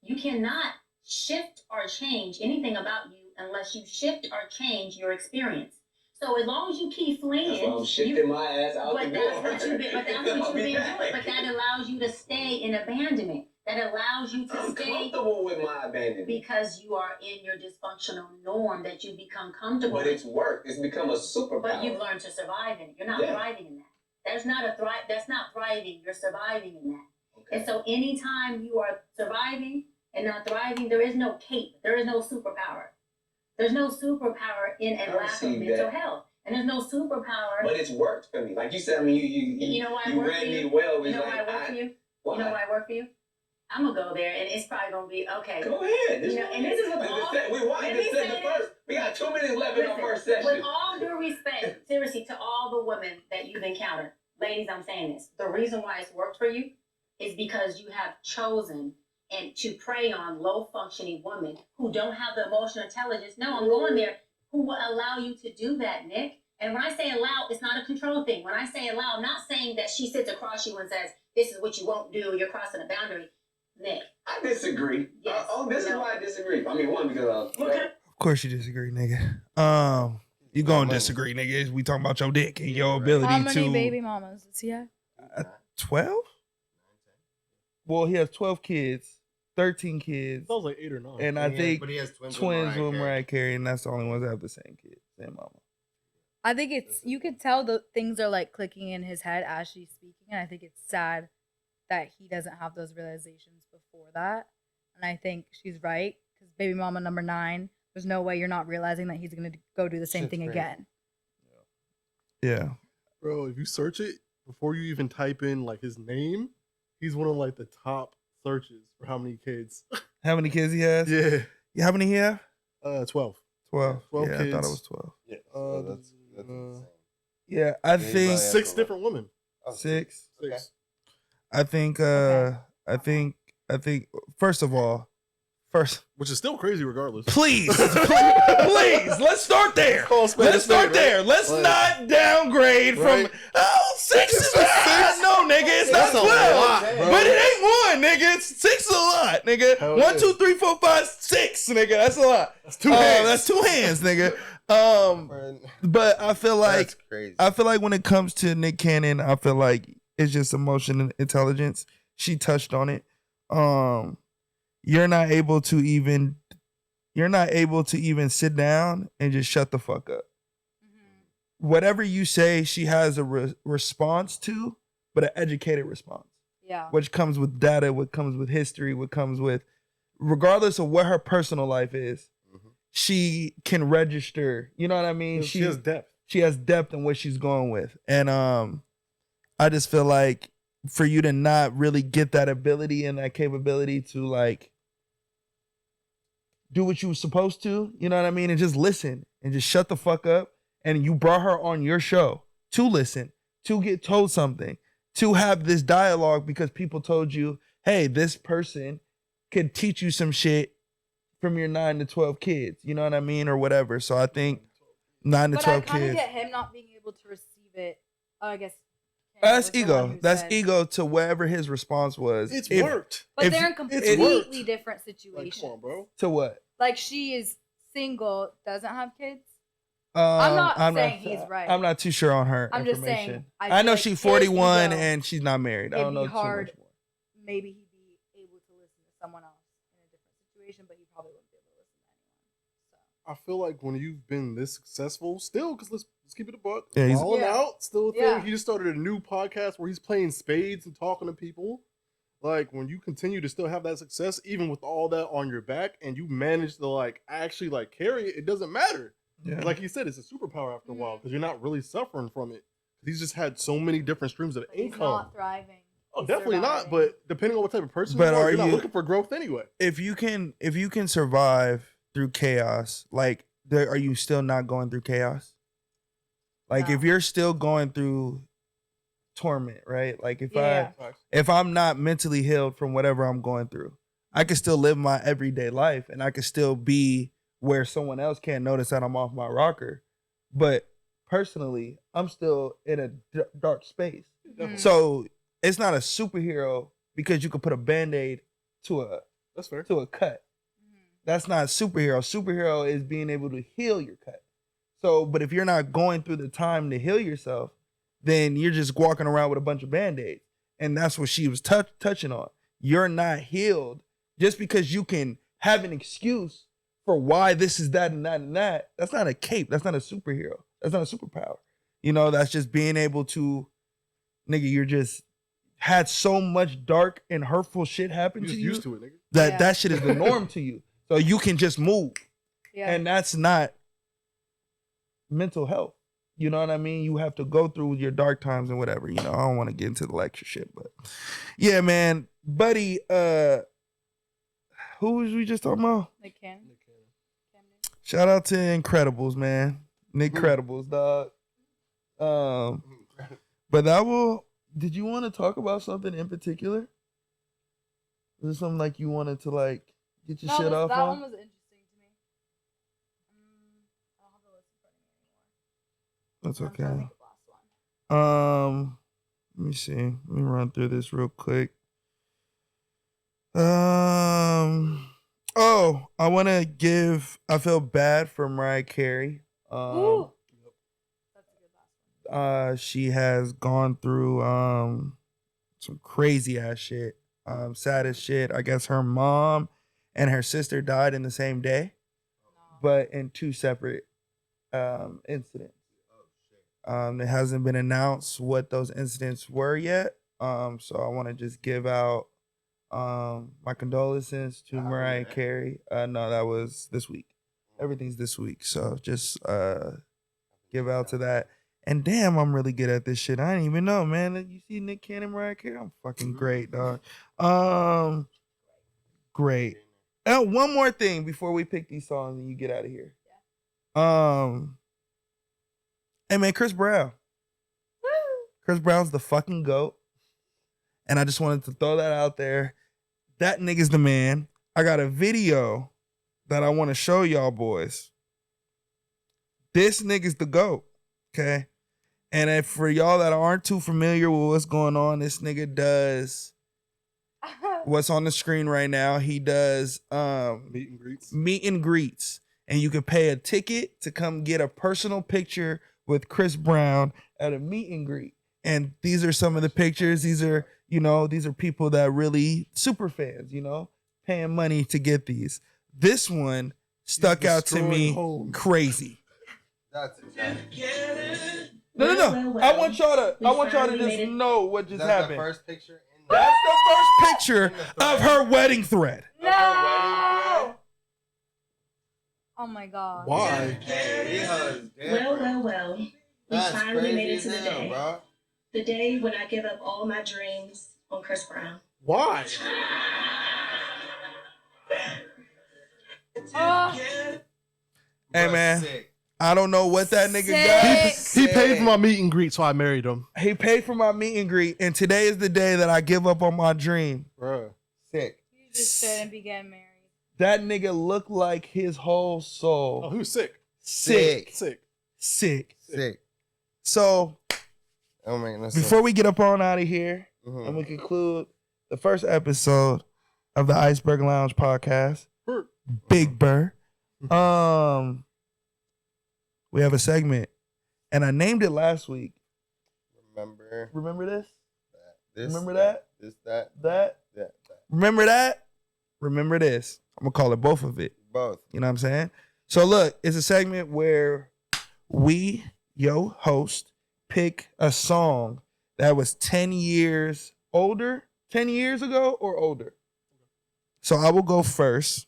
You cannot shift or change anything about you unless you shift or change your experience. So as long as you keep fleeing, That's why I'm shifting my ass out the door. But that's what you've been doing. But that allows you to stay in abandonment. That allows you to I'm stay comfortable with my abandonment. because you are in your dysfunctional norm that you become comfortable But with. it's work. It's become a superpower. But you've learned to survive in it. You're not thriving in that. That's not thriving. You're surviving in that. Okay. And so anytime you are surviving and not thriving, there is no cape. There is no superpower. There's no superpower in a lack of mental health. And there's no superpower. But it's worked for me. Like you said, I mean, you know why you read me well. You know why I work for you? Why? You know why I work for you? I'm gonna go there, and it's probably gonna be okay. Go ahead. And this is with all. We wanted to set the first. We got 2 minutes left in our first session. With all due respect, seriously, to all the women that you've encountered, ladies, I'm saying this. The reason why it's worked for you is because you have chosen and to prey on low functioning women who don't have the emotional intelligence. No, I'm going there. Who will allow you to do that, Nick? And when I say allow, it's not a control thing. When I say allow, I'm not saying that she sits across you and says, "This is what you won't do. You're crossing a boundary." Nick. I disagree. Yes. This is why I disagree. I mean, one, because Of course you disagree, nigga. You gonna disagree, nigga. We talking about your dick and your ability How many to baby mamas does he have? 12? Well, he has 12 kids, 13 kids, That was like 8 or 9. and I think but he has twins with Mariah Carey, and that's the only ones that have the same kid, same mama. I think it's, you could tell the things are like clicking in his head as she's speaking, and I think it's sad that he doesn't have those realizations before that. And I think she's right, because baby mama number 9, there's no way you're not realizing that he's gonna go do the same thing again. Yeah. Bro, if you search it before you even type in like his name, he's one of like the top searches for how many kids. How many kids he has? Yeah. How many he have? 12. 12. 12 yeah, kids. I thought it was 12. Yeah, so that's insane. Yeah, I Yeah, think yeah. 6 different women. Oh, 6. Okay. I think Okay. I think first of all, Which is still crazy regardless. please, let's start there. Call a spade a Let's start spade, there. right? Let's Like- not downgrade Right. from 6 is no, nigga. It's That's not a 12. lot, bro. But it ain't 1, nigga. It's 6 is a lot, nigga. Hell 1, yeah. 2, 3, 4, 5, 6, nigga. That's a lot. That's 2 hands. That's 2 hands, nigga. But I feel like That's crazy. when it comes to Nick Cannon, I feel like it's just emotion and intelligence. She touched on it. You're not able to even sit down and just shut the fuck up. Whatever you say, she has a response to, but an educated response, Yeah. which comes with data, what comes with history, what comes with, regardless of what her personal life is, she can register. You know what I mean? She has depth. She has depth in what she's going with. And I just feel like for you to not really get that ability and that capability to like do what you were supposed to, you know what I mean? And just listen and just shut the fuck up. And you brought her on your show to listen, to get told something, to have this dialogue because people told you, hey, this person could teach you some shit from your 9 to 12 kids, you know what I mean? Or whatever. So I think 9 to But 12 I kind of kids. get him not being able to receive it. I guess. That's was the one ego. who That's said- ego to whatever his response was. It's If- worked. But if they're in it's completely worked. different Like, situations. come on, bro. To what? Like she is single, doesn't have kids. I'm not saying he's right. I'm not too sure on her I'm just saying, information. I I feel know like she's his 41 ego, and she's not married. I it'd don't know be too hard. much more. Maybe he'd be able to listen to someone else in a different situation, but he probably wouldn't be able to listen to anyone. So I feel like when you've been this successful, still, because let's keep it a buck. Yeah, he's- Balling Yeah. out, still a thing. Yeah. He just started a new podcast where he's playing spades and talking to people. Like when you continue to still have that success, even with all that on your back, and you manage to like actually like carry it, it doesn't matter. Yeah. Like he said, it's a superpower after a while because you're not really suffering from it. He's just had so many different streams of but he's income. not thriving. Oh, He's definitely not. surviving. But depending on what type of person But you are, are you're not you- looking for growth anyway. If you can survive through chaos, like are you still not going through chaos? Like if No. you're still going through torment, right? Like Yeah. if I'm not mentally healed from whatever I'm going through, I can still live my everyday life and I can still be where someone else can't notice that I'm off my rocker. But personally, I'm still in a dark space. Mhm. So it's not a superhero because you could put a Band-Aid to a That's fair. cut. Mhm. That's not superhero. Superhero is being able to heal your cut. So, but if you're not going through the time to heal yourself, then you're just walking around with a bunch of Band-Aids. And that's what she was touching on. You're not healed just because you can have an excuse for why this is that and that and that. That's not a cape. That's not a superhero. That's not a superpower. You know, that's just being able to, nigga, you're just had so much dark and hurtful shit happen You're to just you used to it, nigga. that Yeah. that shit is the norm to you. So you can just move. Yeah. And that's not mental health. You know what I mean? You have to go through your dark times and whatever. You know, I don't want to get into the lecture shit, but yeah, man. Buddy, who was we just talking about? Like Camden. Shout out to Incredibles, man. Nick Credibles, dog. But that will. Did you want to talk about something in particular? Was there something like you wanted to like get your shit off that on? one was interesting to me. I don't have the list in front of me anymore. That's I'm trying to okay. think of last one. Let me see. Let me run through this real quick. Oh, I feel bad for Mariah Carey. Ooh. That's a good last one. She has gone through some crazy ass shit. Sad as shit. I guess her mom and her sister died in the same day, but in two separate incidents. It hasn't been announced what those incidents were yet. So I want to just give out my condolences to Mariah Carey. No, that was this week. Everything's this week. So just give out to that. And damn, I'm really good at this shit. I didn't even know, man. You see Nick Cannon, Mariah Carey? I'm fucking great, dog. Great. One more thing before we pick these songs and you get out of here. Hey man, Chris Brown. Woo. Chris Brown's the fucking GOAT. And I just wanted to throw that out there. That nigga's the man. I got a video that I want to show y'all boys. This nigga's the GOAT. Okay. And if for y'all that aren't too familiar with what's going on, this nigga does what's on the screen right now. He does meet and greets. And you can pay a ticket to come get a personal picture with Chris Brown at a meet and greet. And these are some of the pictures. These are people that really super fans, paying money to get these. This one stuck out to me crazy. That's exactly. No. I want y'all to just know what just happened. The first picture That's the first picture of her wedding thread. No. Oh my God. Why? Well. We That's finally made it to crazy the as hell, day. bro. The day when I give up all my dreams on Chris Brown. Why? Hey man, Sick. I don't know what that nigga Sick. got. He paid for my meet and greet, so I married him. He paid for my meet and greet, and today is the day that I give up on my dream. Bruh. Sick. You just shouldn't be getting married. That nigga looked like his whole soul. Oh, he was sick. Sick. Sick. So Oh man, before we get up on out of here, Mhm. and we conclude the first episode of the Iceberg Lounge Podcast, Big Burr. We have a segment, and I named it last week. Remember this? Remember that? That? Remember that? Remember this? I'm gonna call it both of it. Both. You know what I'm saying? So look, it's a segment where we, host, pick a song that was 10 years older, 10 years ago or older. So I will go first,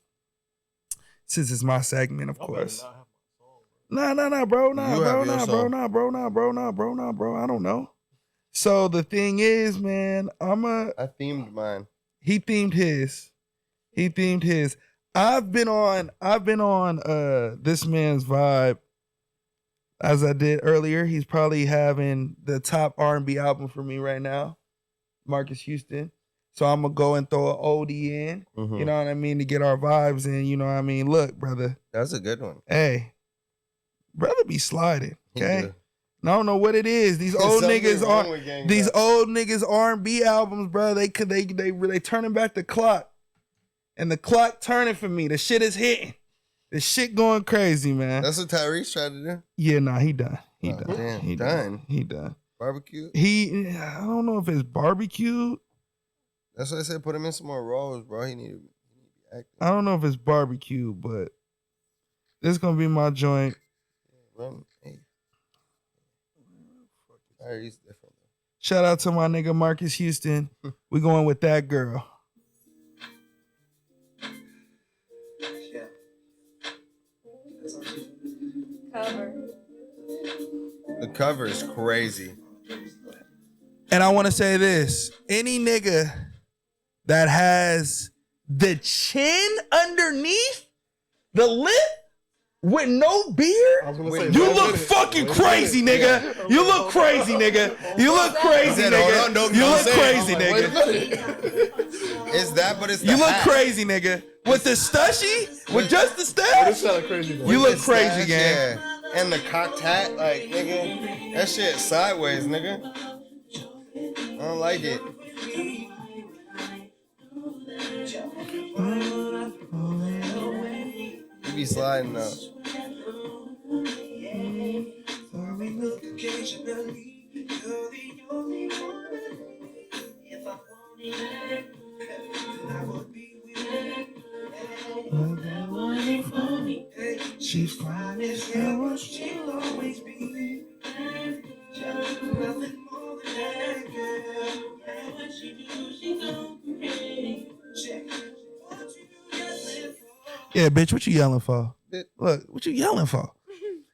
since it's my segment, of course. Nah, bro. I don't know. So the thing is, man, I themed mine. he themed his. I've been on this man's vibe as I did earlier. He's probably having the top R&B album for me right now, Marcus Houston. So I'm gonna go and throw an oldie in, Mhm. you know what I mean, to get our vibes in. You know what I mean? Look, brother. That's a good one. Hey, brother, be sliding. He Okay. do. And I don't know what it is. These old Something niggas wrong are with gang these rap. old niggas R&B albums, bro. They turning back the clock, and the clock turning for me. The shit is hitting. The shit going crazy, man. That's what Tyrese tried to do. Yeah, nah, he done. He Oh, done. damn, He done. done. He done. Barbecue. I don't know if it's barbecue. That's what I said. Put him in some more roles, bro. He need to be acting. I don't know if it's barbecue, but this is gonna be my joint. Run. Hey. Tyrese different. Shout out to my nigga Marcus Houston. We going with That Girl. Cover. The cover is crazy. And I want to say this. Any nigga that has the chin underneath the lip with no beard, you look fucking crazy, nigga. You look crazy, nigga. You look crazy, nigga. You look crazy, nigga. It's that, but it's the You look hat. crazy, nigga. With the stushy, with just the stash, you look The crazy, stash, gang. yeah. And the cocked hat, like, nigga, that shit sideways, nigga. I don't like it. You be sliding though. She's fine as hell, she'll always be. Yeah, bitch, what you yelling for? Look, what you yelling for?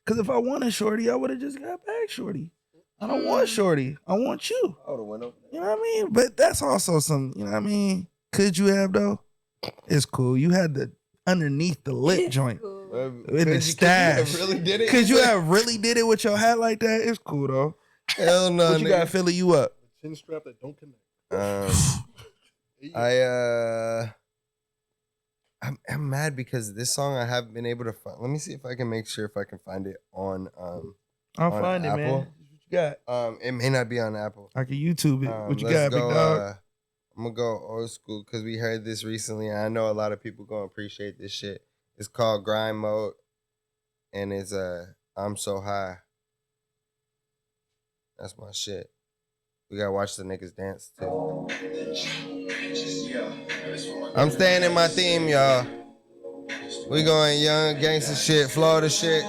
Because if I wanted shorty, I would have just got back shorty. I don't want shorty. I want you. I would have went over there. You know what I mean? But that's also some, you know what I mean? Could you have, though? It's cool. You had the underneath the lip joint. In the stash. Really did it? Could you have really did it with your hat like that? It's cool, though. Hell no, What you got, Philly? You up? Chin strap that don't connect. I'm mad because this song I haven't been able to find. Let me see if I can make sure if I can find it on I'll on find it, man. Apple. What you got? It may not be on Apple. I can YouTube it. What you Let's got, big go, dog? I'm gonna go old school because we heard this recently. And I know a lot of people gonna appreciate this shit. It's called Grind Mode, and it's I'm So High. That's my shit. We gotta watch the niggas dance too. I'm staying in my theme, y'all. We going young gangster shit, Florida shit.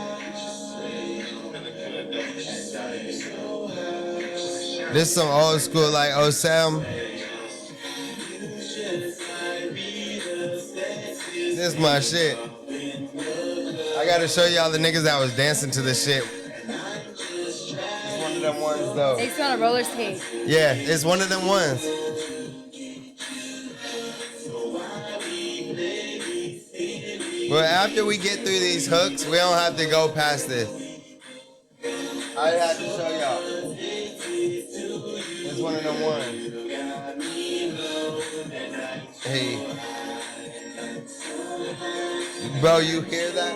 This some old school like Osam. This my shit. I gotta show y'all the niggas that was dancing to this shit. It's one of them ones though. Makes me want to roller skate. Yeah, it's one of them ones. But after we get through these hooks, we don't have to go past this. I have to show y'all. It's one of them ones. Hey. Bro, you hear that?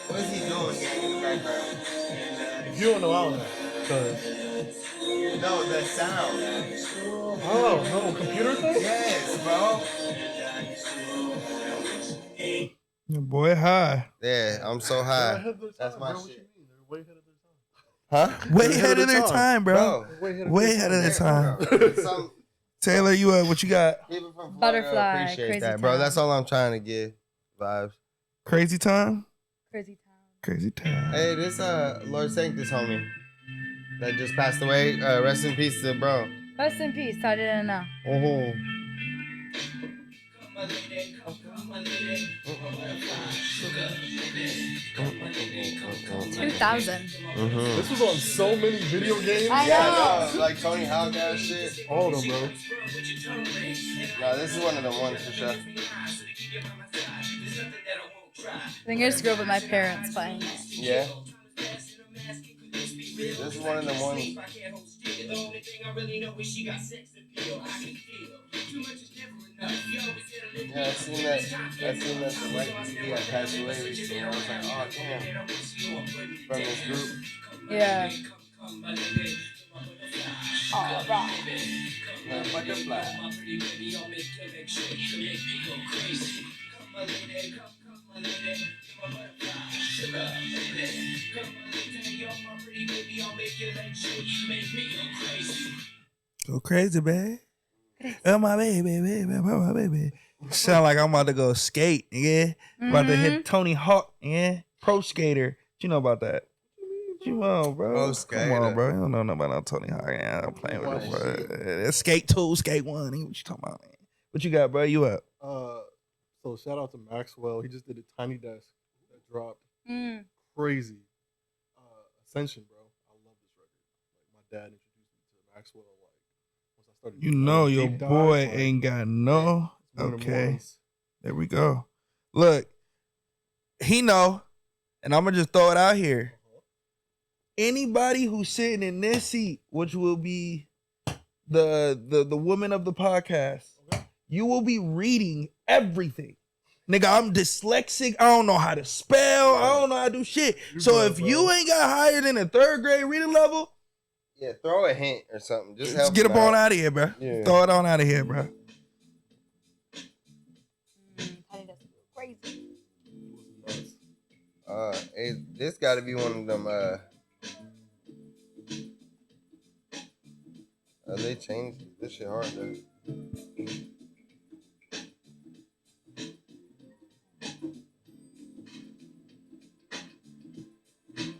What is he doing in the background? If you don't know, I don't know. No, the sound. Oh, no, computer thing? Yes, bro. Your boy high. Yeah, I'm so high. That's my What you shit. mean? They're way ahead of their time. Huh? Way ahead of their time, bro. Way ahead of their time. Some Taylor, you what you got? people from Florida Butterfly, appreciate Crazy that, bro. Town. That's all I'm trying to give. Vibes. Crazy time? Crazy town. Crazy time. Hey, this Lord Sanctus homie that just passed away. Rest in peace to bro. Rest in peace. I didn't know. Mm-hmm. 2000. This was on so many video games. I know. No, like Tony Hawk ass shit. All of them, bro. No, this is one of the ones for sure. I think I just grew up with my parents playing it. Yeah. This is one of the ones. Yeah, I seen that the white TV had passed away recently. I was like, oh damn. From this group. Yeah. Butterfly. Go crazy, babe. Oh, my baby. My baby. Sound like I'm about to go skate, yeah. About to hit Tony Hawk, yeah. Pro skater. You know about that? Come on, bro. Pro Come skater. on, bro. You don't know nothing about no Tony Hawk. Yeah, I'm playing with him, bro. It's skate 2, skate 1. What you talking about, man? What you got, bro? You up? So shout out to Maxwell. He just did a Tiny Desk that dropped. Mm. Crazy. Ascension, bro. I love this record. Like my dad introduced me to Maxwell. Like once I started. You know deep your dive, boy like, ain't got no. it's one of them Okay. ones. There we go. Look, he know, and I'm gonna just throw it out here. Anybody who's sitting in this seat, which will be the woman of the podcast, you will be reading everything. Nigga, I'm dyslexic. I don't know how to spell. I don't know how to do shit. So if you ain't got higher than a 3rd grade reading level, Yeah, throw a hint or something. Just get him up on out of here, bro. Yeah. Throw it on out of here, bro. This got to be one of them. They changed this shit hard though.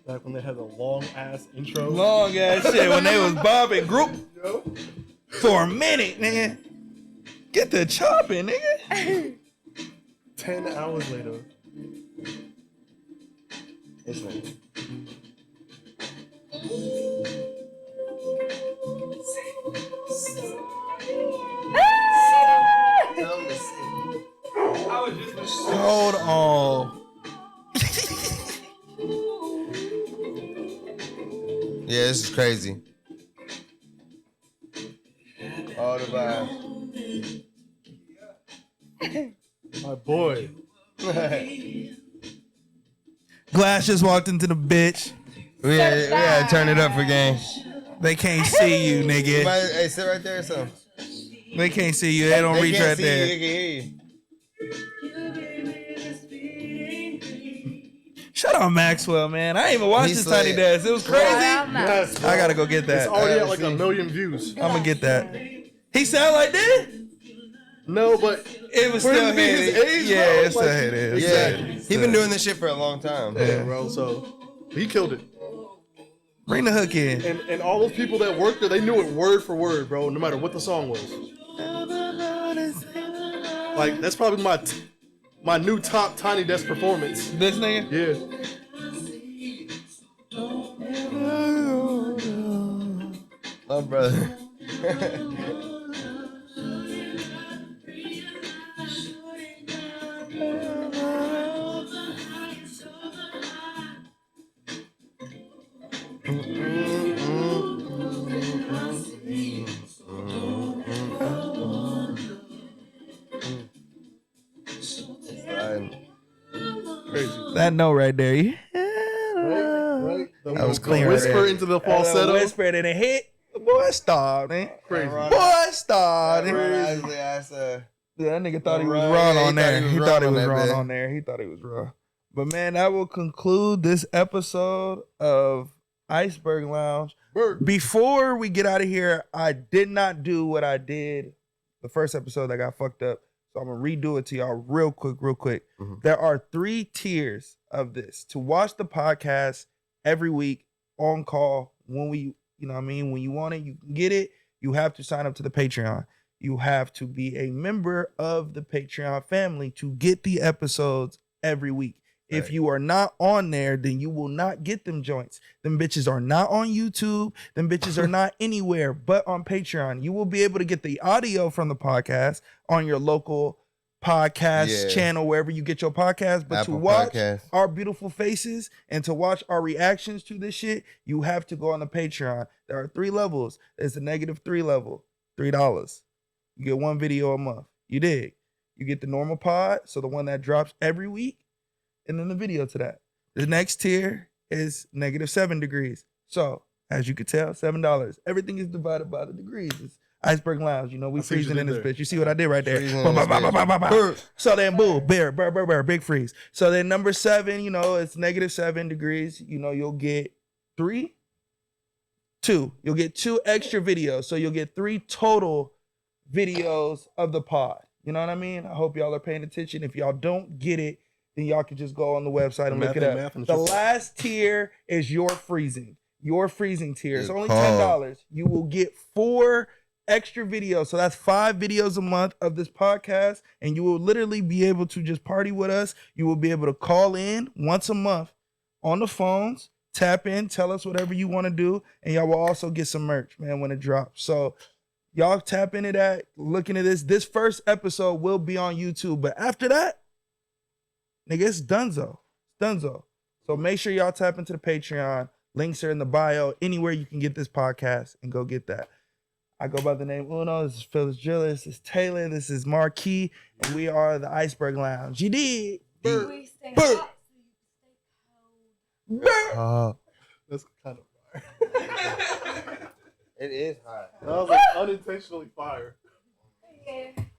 Back when they had the long ass intro. Long ass shit when they was bobbing group for a minute, nigga. Get the chopping, nigga. 10 hours later. This one. Hold on. Yeah, this is crazy. All the vibe. My boy. Glass just walked into the bitch. We had to turn it up for game. They can't see you, nigga. Hey, sit right there or something. They can't see you. They don't reach can't right see there. You, they can hear you. Shout out Maxwell, man. I ain't even watched this Tiny Desk. It was crazy. Yes, I gotta go get that. It's already at like 1 million views. I'm gonna get that. He sound like that? No, but it was for still him to be his hit. age, Yeah, bro, it's still hit. Yeah, he been doing this shit for a long time. Yeah, bro. So he killed it. Bring the hook in. And all those people that worked there, they knew it word for word, bro. No matter what the song was. Like that's probably my new top Tiny Desk performance. This nigga? Yeah. Oh, brother. That note right there. Yeah. Right. That was clean. Whisper right into the falsetto. Whisper and it hit. Boy, stop, man. Crazy. Boy, stop. Yeah, that nigga thought he was wrong on there. He thought he was wrong on there. He thought he was wrong. But man, that will conclude this episode of Iceberg Lounge. Before we get out of here, I did not do what I did the first episode that got fucked up. So I'm gonna redo it to y'all real quick. Mm-hmm. There are 3 tiers of this. To watch the podcast every week on call when we, you know what I mean, when you want it, you can get it. You have to sign up to the Patreon. You have to be a member of the Patreon family to get the episodes every week. Right. If you are not on there, then you will not get them joints. Them bitches are not on YouTube. Them bitches are not anywhere but on Patreon. You will be able to get the audio from the podcast on your local podcast channel, wherever you get your podcast. But Apple to watch Podcast. our beautiful faces and to watch our reactions to this shit, you have to go on the Patreon. There are 3 levels. There's the -3 level, $3. You get 1 video a month. You dig? You get the normal pod, so the one that drops every week, and then the video to that. The next tier is -7 degrees. So, as you can tell, $7. Everything is divided by the degrees. It's Iceberg Lounge. You know, we freezing in this bitch. You see what I did right there? So then, boom, bear, big freeze. So then number 7, you know, it's -7 degrees. You know, you'll get 2. You'll get 2 extra videos. So you'll get 3 total videos of the pod. You know what I mean? I hope y'all are paying attention. If y'all don't get it, then y'all can just go on the website and look it up. The last tier is your freezing tier. It's only $10. You will get 4 extra videos. So that's 5 videos a month of this podcast. And you will literally be able to just party with us. You will be able to call in once a month on the phones, tap in, tell us whatever you want to do. And y'all will also get some merch, man, when it drops. So y'all tap into that, looking at this. This first episode will be on YouTube. But after that, nigga, it's dunzo. So make sure y'all tap into the Patreon. Links are in the bio. Anywhere you can get this podcast and go get that. I go by the name Uno. This is Phyllis Driller. This is Taylor. This is Maur Kii. And we are the Iceberg Lounge. You did. We stay hot so you stay cold. That's kind of fire. It is hot. That was like unintentionally fire. Yeah.